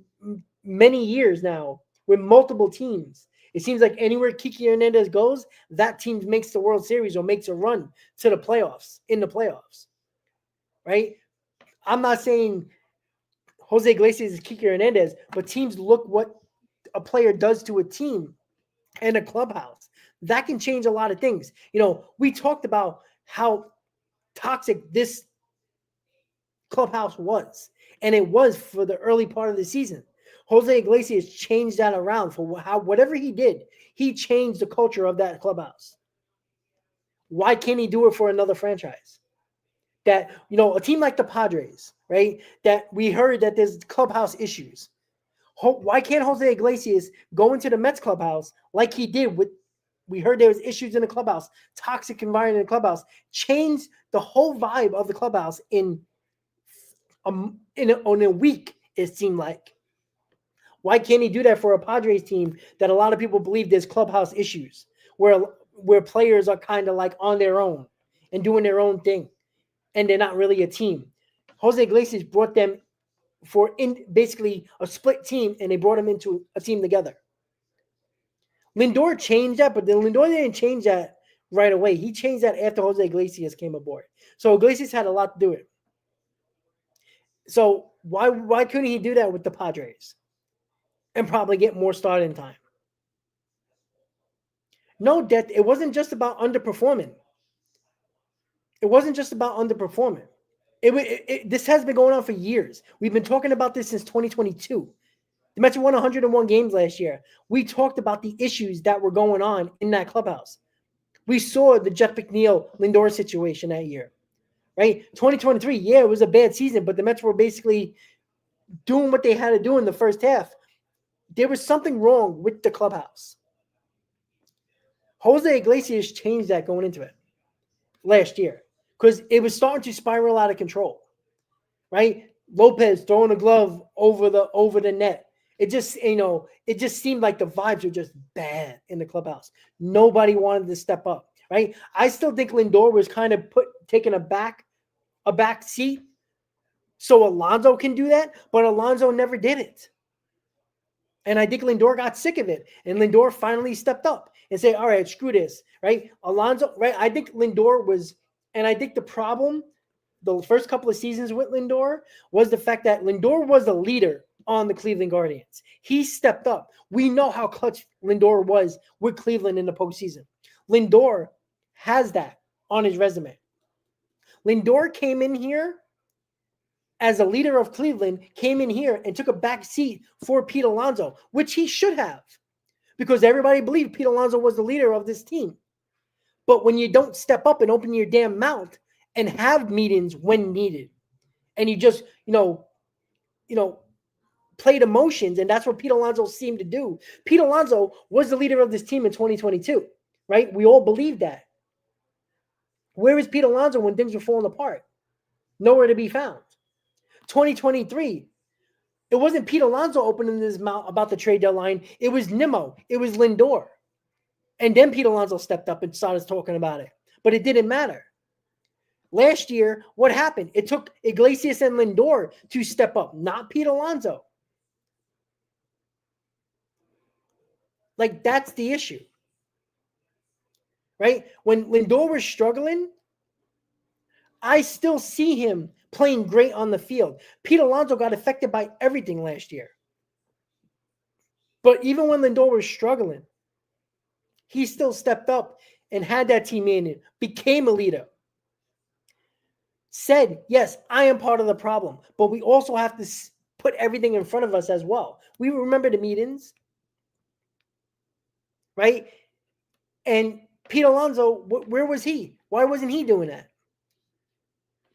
S2: many years now with multiple teams. It seems like anywhere Kike Hernandez goes, that team makes the World Series or makes a run to the playoffs, in the playoffs. Right? I'm not saying Jose Iglesias is Kike Hernandez, but teams look what a player does to a team and a clubhouse. That can change a lot of things. We talked about how toxic this clubhouse was, and it was for the early part of the season. Jose Iglesias changed that around for whatever he did. He changed the culture of that clubhouse. Why can't he do it for another franchise? that, a team like the Padres, right, that we heard that there's clubhouse issues. Why can't Jose Iglesias go into the Mets clubhouse like he did we heard there was issues in the clubhouse, toxic environment in the clubhouse, change the whole vibe of the clubhouse in a week, it seemed like. Why can't he do that for a Padres team that a lot of people believe there's clubhouse issues where players are kind of like on their own and doing their own thing and they're not really a team? Jose Iglesias brought them basically a split team, and they brought them into a team together. Lindor changed that, but Lindor didn't change that right away. He changed that after Jose Iglesias came aboard. So Iglesias had a lot to do with it. So why couldn't he do that with the Padres and probably get more starting time? No, that it wasn't just about underperforming. It wasn't just about underperforming. This has been going on for years. We've been talking about this since 2022. The Mets won 101 games last year. We talked about the issues that were going on in that clubhouse. We saw the Jeff McNeil Lindor situation that year, right? 2023, yeah, it was a bad season, but the Mets were basically doing what they had to do in the first half. There was something wrong with the clubhouse. Jose Iglesias changed that going into it last year because it was starting to spiral out of control, right? Lopez throwing a glove over the net. It just seemed like the vibes were just bad in the clubhouse. Nobody wanted to step up, right? I still think Lindor was kind of taking a back seat so Alonso can do that, but Alonso never did it. And I think Lindor got sick of it, and Lindor finally stepped up and said, all right, screw this, right? Alonso, right? I think Lindor was, and I think the problem the first couple of seasons with Lindor was the fact that Lindor was the leader on the Cleveland Guardians. He stepped up. We know how clutch Lindor was with Cleveland in the postseason. Lindor has that on his resume. Lindor came in here as a leader of Cleveland, came in here and took a back seat for Pete Alonso, which he should have, because everybody believed Pete Alonso was the leader of this team. But when you don't step up and open your damn mouth and have meetings when needed, and you just, played emotions, and that's what Pete Alonso seemed to do. Pete Alonso was the leader of this team in 2022, right? We all believe that. Where is Pete Alonso when things were falling apart? Nowhere to be found. 2023, it wasn't Pete Alonso opening his mouth about the trade deadline. It was Nimmo. It was Lindor. And then Pete Alonso stepped up and started talking about it. But it didn't matter. Last year, what happened? It took Iglesias and Lindor to step up, not Pete Alonso. Like, that's the issue. Right? When Lindor was struggling, I still see him playing great on the field. Pete Alonso got affected by everything last year. But even when Lindor was struggling, he still stepped up and had that team in it, became a leader. Said, yes, I am part of the problem, but we also have to put everything in front of us as well. We remember the meetings, right? And Pete Alonso, where was he? Why wasn't he doing that?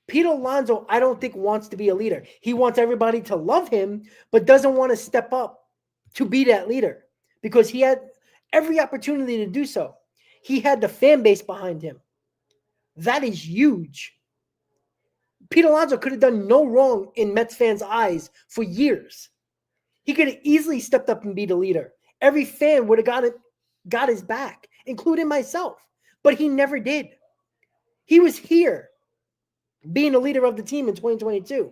S2: Pete Alonso, I don't think, wants to be a leader. He wants everybody to love him, but doesn't want to step up to be that leader because he had every opportunity to do so. He had the fan base behind him. That is huge. Pete Alonso could have done no wrong in Mets fans' eyes for years. He could have easily stepped up and be the leader. Every fan would have got his back, including myself. But he never did. He was here being the leader of the team in 2022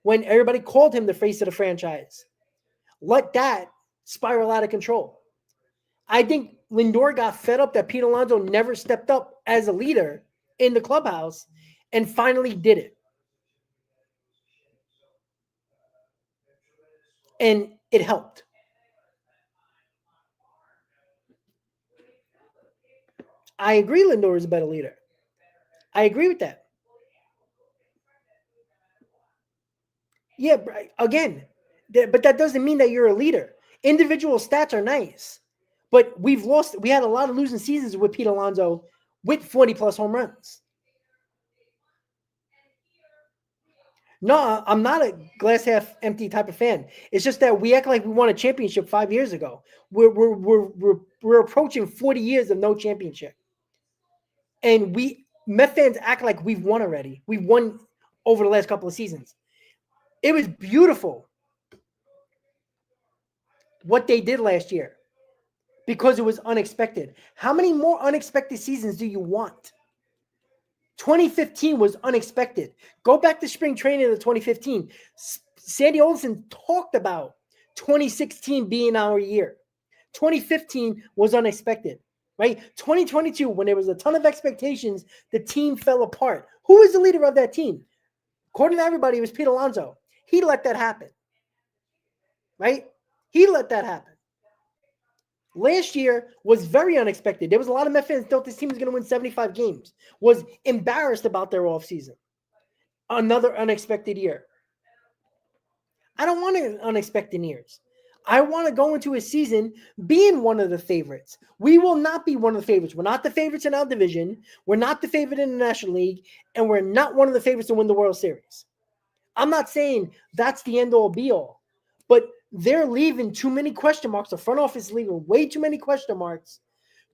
S2: when everybody called him the face of the franchise. Let that spiral out of control. I think Lindor got fed up that Pete Alonso never stepped up as a leader in the clubhouse and finally did it. And it helped. I agree Lindor is a better leader. I agree with that. Yeah, again, but that doesn't mean that you're a leader. Individual stats are nice, but we had a lot of losing seasons with Pete Alonso with 40-plus home runs. No, I'm not a glass half empty type of fan. It's just that we act like we won a championship 5 years ago. We're approaching 40 years of no championship. And Met fans act like we've won already. We've won over the last couple of seasons. It was beautiful what they did last year because it was unexpected. How many more unexpected seasons do you want? 2015 was unexpected. Go back to spring training of 2015. Sandy Olson talked about 2016 being our year. 2015 was unexpected, right? 2022, when there was a ton of expectations, the team fell apart. Who was the leader of that team? According to everybody, it was Pete Alonso. He let that happen, right? He let that happen. Last year was very unexpected. There was a lot of Met fans thought this team was going to win 75 games, was embarrassed about their offseason. Another unexpected year. I don't want unexpected years. I want to go into a season being one of the favorites. We will not be one of the favorites. We're not the favorites in our division. We're not the favorite in the National League. And we're not one of the favorites to win the World Series. I'm not saying that's the end all be all. But they're leaving too many question marks. The front office is leaving way too many question marks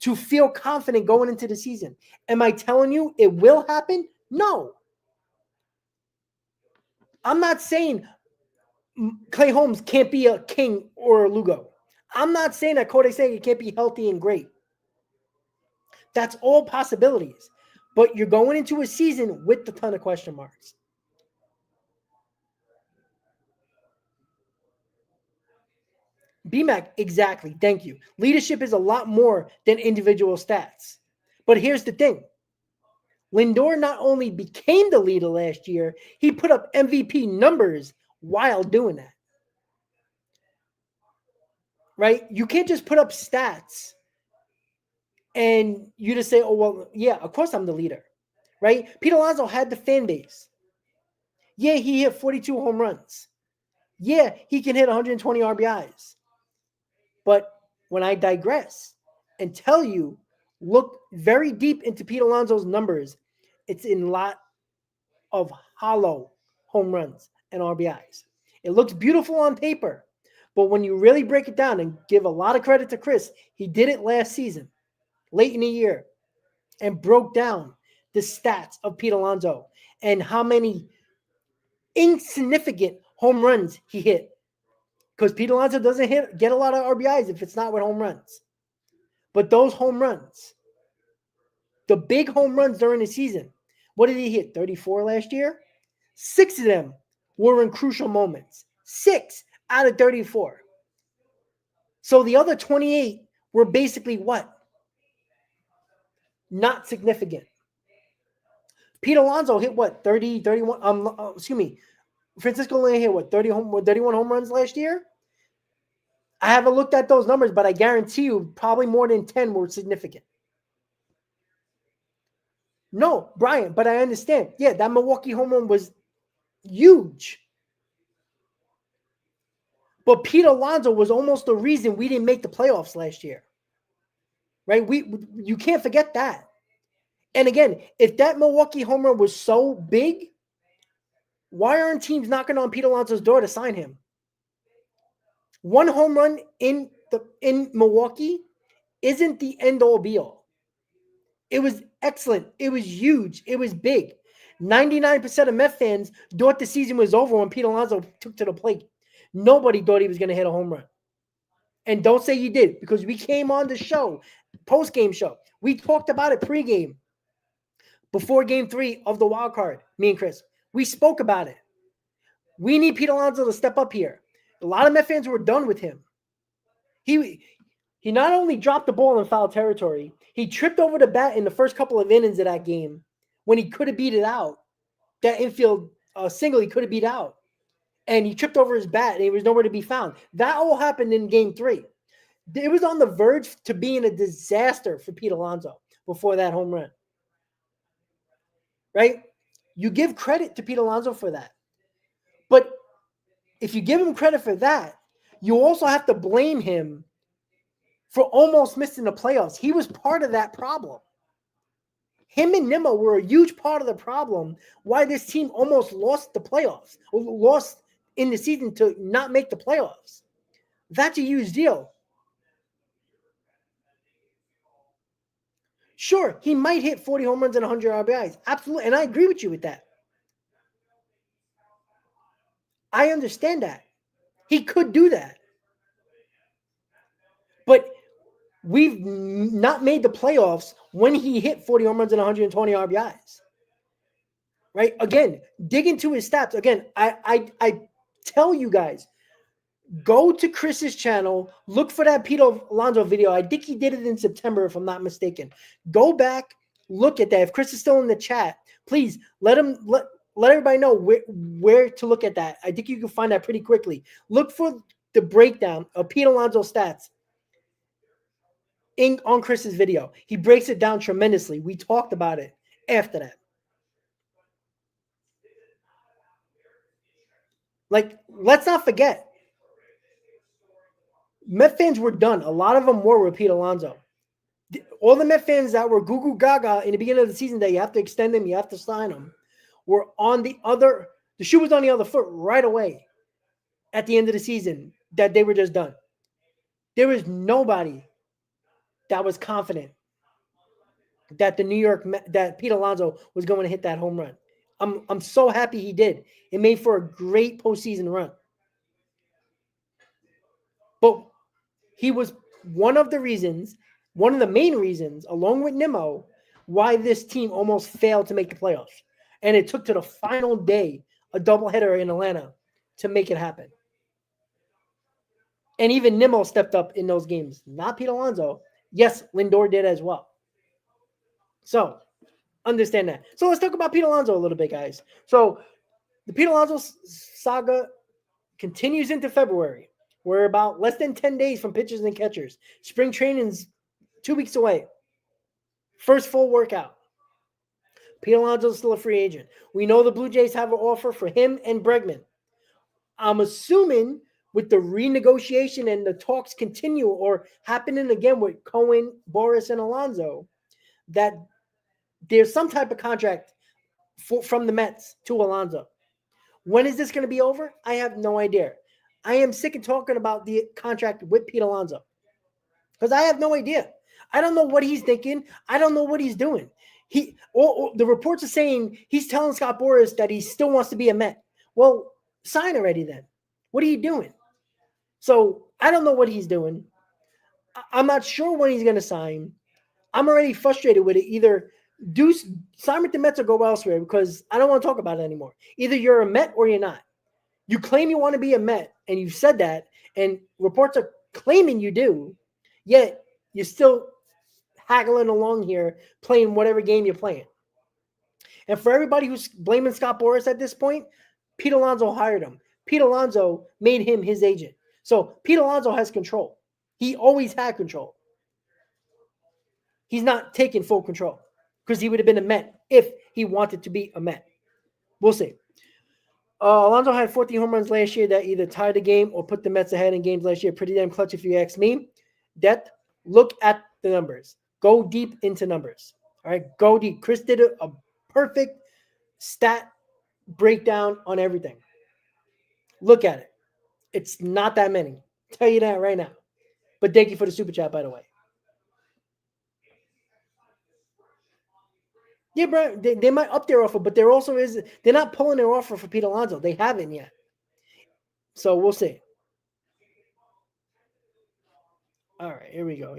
S2: to feel confident going into the season. Am I telling you it will happen? No. I'm not saying Clay Holmes can't be a King or a Lugo. I'm not saying that Kodai Senga can't be healthy and great. That's all possibilities. But you're going into a season with a ton of question marks. BMAC, exactly. Thank you. Leadership is a lot more than individual stats. But here's the thing. Lindor not only became the leader last year, he put up MVP numbers while doing that. Right? You can't just put up stats and you just say, oh, well, yeah, of course I'm the leader. Right? Pete Alonso had the fan base. Yeah, he hit 42 home runs. Yeah, he can hit 120 RBIs. But when I digress and tell you, look very deep into Pete Alonso's numbers, it's in a lot of hollow home runs and RBIs. It looks beautiful on paper, but when you really break it down and give a lot of credit to Chris, he did it last season, late in the year, and broke down the stats of Pete Alonso and how many insignificant home runs he hit. Because Pete Alonso doesn't get a lot of RBIs if it's not with home runs. But those home runs, the big home runs during the season, what did he hit? 34 last year? 6 of them were in crucial moments. 6 out of 34. So the other 28 were basically what? Not significant. Pete Alonso hit what? 30, 31, excuse me. Francisco Lane hit what? 31 home runs last year? I haven't looked at those numbers, but I guarantee you probably more than 10 were significant. No, Brian, but I understand. Yeah, that Milwaukee home run was huge. But Pete Alonso was almost the reason we didn't make the playoffs last year. Right? You can't forget that. And again, if that Milwaukee home run was so big, why aren't teams knocking on Pete Alonso's door to sign him? One home run in Milwaukee isn't the end-all be-all. It was excellent. It was huge. It was big. 99% of Met fans thought the season was over when Pete Alonso took to the plate. Nobody thought he was going to hit a home run. And don't say you did, because we came on the show, post-game show. We talked about it pre-game, before game 3 of the wild card, me and Chris. We spoke about it. We need Pete Alonso to step up here. A lot of Met fans were done with him. He not only dropped the ball in foul territory, he tripped over the bat in the first couple of innings of that game when he could have beat it out. That infield single he could have beat out. And he tripped over his bat and he was nowhere to be found. That all happened in game 3. It was on the verge to being a disaster for Pete Alonso before that home run. Right? You give credit to Pete Alonso for that. But if you give him credit for that, you also have to blame him for almost missing the playoffs. He was part of that problem. Him and Nimmo were a huge part of the problem why this team almost lost the playoffs, or lost in the season to not make the playoffs. That's a huge deal. Sure, he might hit 40 home runs and 100 RBIs. Absolutely. And I agree with you with that. I understand that. He could do that. But we've not made the playoffs when he hit 40 home runs and 120 RBIs. Right? Again, dig into his stats. Again, I tell you guys, go to Chris's channel, look for that Pete Alonso video. I think he did it in September, if I'm not mistaken. Go back, look at that. If Chris is still in the chat, please let everybody know where to look at that. I think you can find that pretty quickly. Look for the breakdown of Pete Alonso stats on Chris's video. He breaks it down tremendously. We talked about it after that. Like, let's not forget, Met fans were done. A lot of them were with Pete Alonso. All the Met fans that were goo goo gaga in the beginning of the season that you have to extend them, you have to sign them, were on the shoe was on the other foot right away at the end of the season that they were just done. There was nobody that was confident that that Pete Alonso was going to hit that home run. I'm so happy he did. It made for a great postseason run. But he was one of the main reasons, along with Nimmo, why this team almost failed to make the playoffs. And it took to the final day, a doubleheader in Atlanta, to make it happen. And even Nimmo stepped up in those games, not Pete Alonso. Yes, Lindor did as well. So, understand that. So, let's talk about Pete Alonso a little bit, guys. So, the Pete Alonso saga continues into February. We're about less than 10 days from pitchers and catchers. Spring training's 2 weeks away. First full workout. Pete Alonso's still a free agent. We know the Blue Jays have an offer for him and Bregman. I'm assuming with the renegotiation and the talks continue or happening again with Cohen, Boris, and Alonso, that there's some type of contract from the Mets to Alonso. When is this going to be over? I have no idea. I am sick of talking about the contract with Pete Alonso because I have no idea. I don't know what he's thinking. I don't know what he's doing. The reports are saying he's telling Scott Boras that he still wants to be a Met. Well, sign already then. What are you doing? So I don't know what he's doing. I'm not sure when he's going to sign. I'm already frustrated with it. Either sign with the Mets or go elsewhere because I don't want to talk about it anymore. Either you're a Met or you're not. You claim you want to be a Met, and you've said that, and reports are claiming you do, yet you're still haggling along here, playing whatever game you're playing. And for everybody who's blaming Scott Boras at this point, Pete Alonso hired him. Pete Alonso made him his agent. So Pete Alonso has control. He always had control. He's not taking full control because he would have been a Met if he wanted to be a Met. We'll see. Alonso had 14 home runs last year that either tied the game or put the Mets ahead in games last year. Pretty damn clutch if you ask me. Look at the numbers. Go deep into numbers. All right, go deep. Chris did a perfect stat breakdown on everything. Look at it. It's not that many. I'll tell you that right now. But thank you for the super chat, by the way. Yeah, bro, they might up their offer, but they're not pulling their offer for Pete Alonso. They haven't yet. So we'll see. All right, here we go.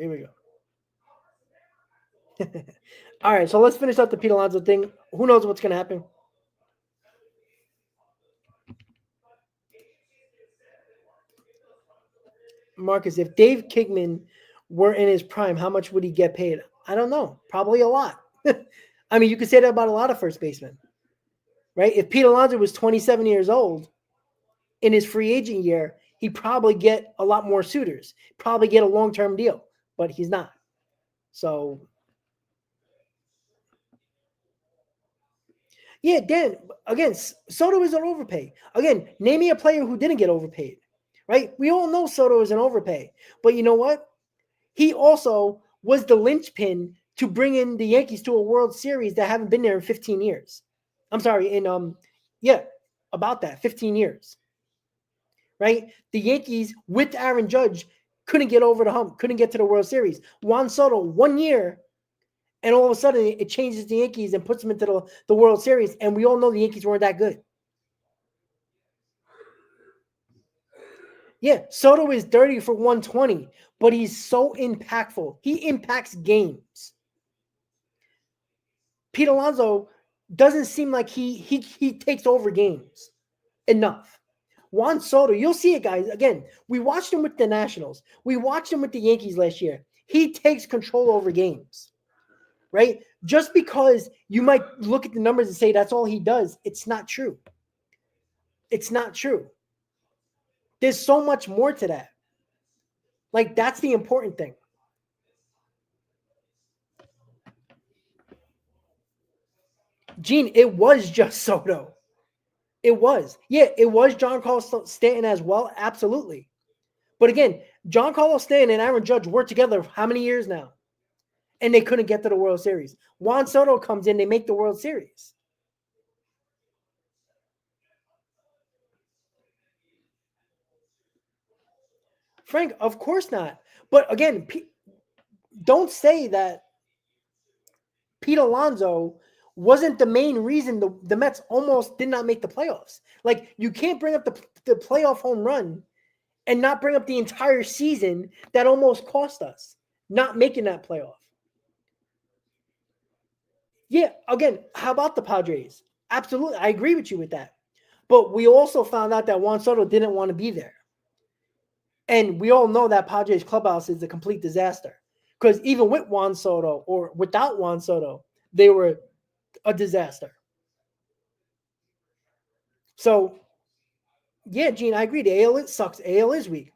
S2: All right, so let's finish up the Pete Alonso thing. Who knows what's going to happen? Marcus, if Dave Kingman were in his prime, how much would he get paid? I don't know. Probably a lot. I mean, you could say that about a lot of first basemen, right? If Pete Alonso was 27 years old in his free agent year, he'd probably get a lot more suitors, probably get a long-term deal, but he's not. So, yeah, Dan, again, Soto is an overpay. Again, name me a player who didn't get overpaid, right? We all know Soto is an overpay, but you know what? He also was the linchpin to bring in the Yankees to a World Series that haven't been there in 15 years. I'm sorry, about that, 15 years. Right? The Yankees with Aaron Judge couldn't get over the hump, couldn't get to the World Series. Juan Soto, 1 year, and all of a sudden it changes the Yankees and puts them into the World Series, and we all know the Yankees weren't that good. Yeah, Soto is 30 for 120, but he's so impactful. He impacts games. Pete Alonso doesn't seem like he takes over games enough. Juan Soto, you'll see it, guys. Again, we watched him with the Nationals. We watched him with the Yankees last year. He takes control over games, right? Just because you might look at the numbers and say that's all he does, it's not true. It's not true. There's so much more to that. Like, that's the important thing. Gene, it was just Soto. It was. Yeah, it was Giancarlo Stanton as well. Absolutely. But again, Giancarlo Stanton and Aaron Judge were together how many years now? And they couldn't get to the World Series. Juan Soto comes in, they make the World Series. Frank, of course not. But again, don't say that Pete Alonso wasn't the main reason the Mets almost did not make the playoffs. Like, you can't bring up the playoff home run and not bring up the entire season that almost cost us not making that playoff. Yeah, again, how about the Padres? Absolutely, I agree with you with that. But we also found out that Juan Soto didn't want to be there. And we all know that Padres clubhouse is a complete disaster. Because even with Juan Soto or without Juan Soto, they were a disaster. So, yeah, Gene, I agree. The AL sucks. AL is weak.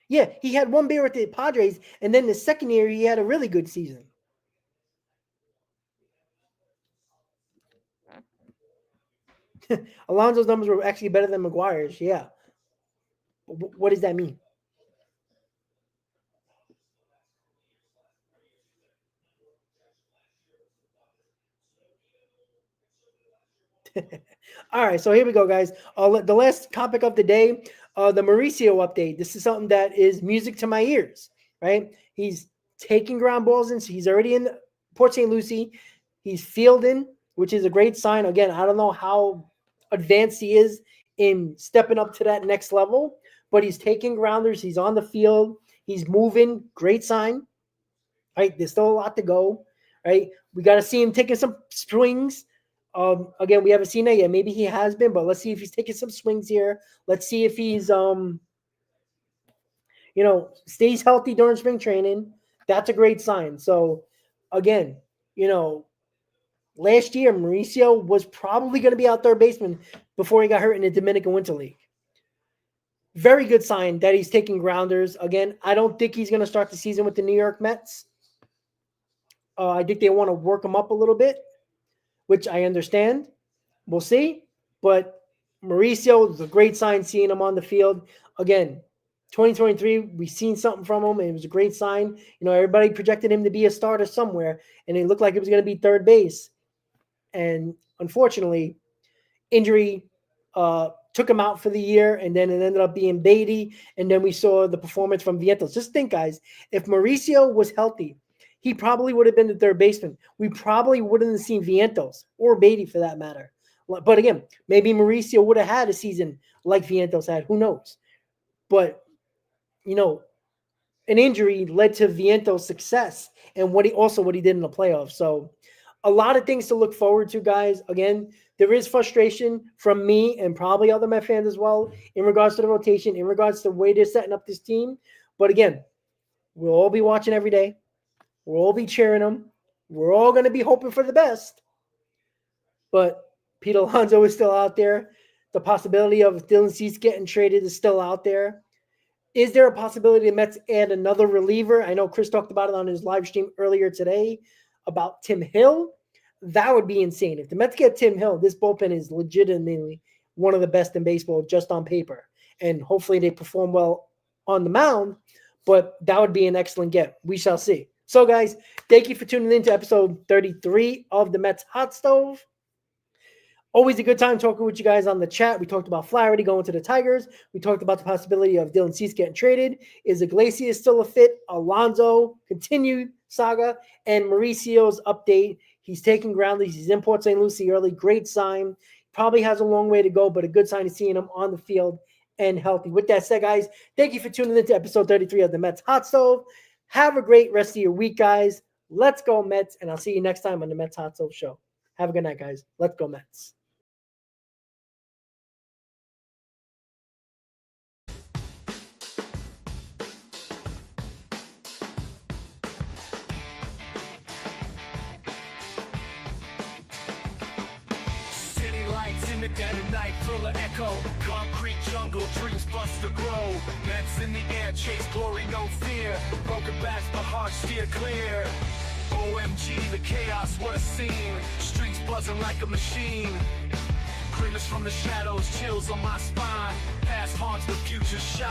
S2: Yeah, he had one beer with the Padres, and then the second year he had a really good season. Alonso's numbers were actually better than McGuire's. Yeah. What does that mean? All right, so here we go, guys. The last topic of the day, the Mauricio update. This is something that is music to my ears, right? He's taking ground balls, and he's already in Port St. Lucie. He's fielding, which is a great sign. Again, I don't know how advanced he is in stepping up to that next level, but he's taking grounders. He's on the field. He's moving. Great sign. Right? There's still a lot to go. Right? We got to see him taking some swings. Again, we haven't seen that yet. Maybe he has been, but let's see if he's taking some swings here. Let's see if he's stays healthy during spring training. That's a great sign. So again, last year Mauricio was probably going to be out third baseman before he got hurt in the Dominican Winter League. Very good sign that he's taking grounders. Again, I don't think he's going to start the season with the New York Mets. I think they want to work him up a little bit, which I understand. We'll see. But Mauricio is a great sign seeing him on the field. Again, 2023, we've seen something from him, and it was a great sign. Everybody projected him to be a starter somewhere, and it looked like it was going to be third base. And unfortunately, injury took him out for the year, and then it ended up being Beatty, and then we saw the performance from Vientos. Just think, guys, if Mauricio was healthy, he probably would have been the third baseman. We probably wouldn't have seen Vientos or Beatty for that matter. But again, maybe Mauricio would have had a season like Vientos had. Who knows? But, an injury led to Vientos' success and what he did in the playoffs. So a lot of things to look forward to, guys. Again, there is frustration from me and probably other Met fans as well in regards to the rotation, in regards to the way they're setting up this team. But again, we'll all be watching every day. We'll all be cheering them. We're all going to be hoping for the best. But Pete Alonso is still out there. The possibility of Dylan Cease getting traded is still out there. Is there a possibility the Mets add another reliever? I know Chris talked about it on his live stream earlier today about Tim Hill. That would be insane. If the Mets get Tim Hill, this bullpen is legitimately one of the best in baseball just on paper. And hopefully they perform well on the mound. but that would be an excellent get. We shall see. So, guys, thank you for tuning in to episode 33 of the Mets Hot Stove. Always a good time talking with you guys on the chat. We talked about Flaherty going to the Tigers. We talked about the possibility of Dylan Cease getting traded. Is Iglesias still a fit? Alonso, continued saga, and Mauricio's update. He's taking ground leads. He's in Port St. Lucie early. Great sign. Probably has a long way to go, but a good sign of seeing him on the field and healthy. With that said, guys, thank you for tuning in to episode 33 of the Mets Hot Stove. Have a great rest of your week, guys. Let's go, Mets, and I'll see you next time on the Mets Hot Stove Show. Have a good night, guys. Let's go, Mets.
S3: Dead at night, full of echo. Concrete jungle, dreams bust to grow. Mets in the air, chase glory, no fear. Broken backs, but hearts steer clear. OMG, the chaos, what a scene. Streets buzzing like a machine. Critters from the shadows, chills on my spine. Past haunts, the future shine.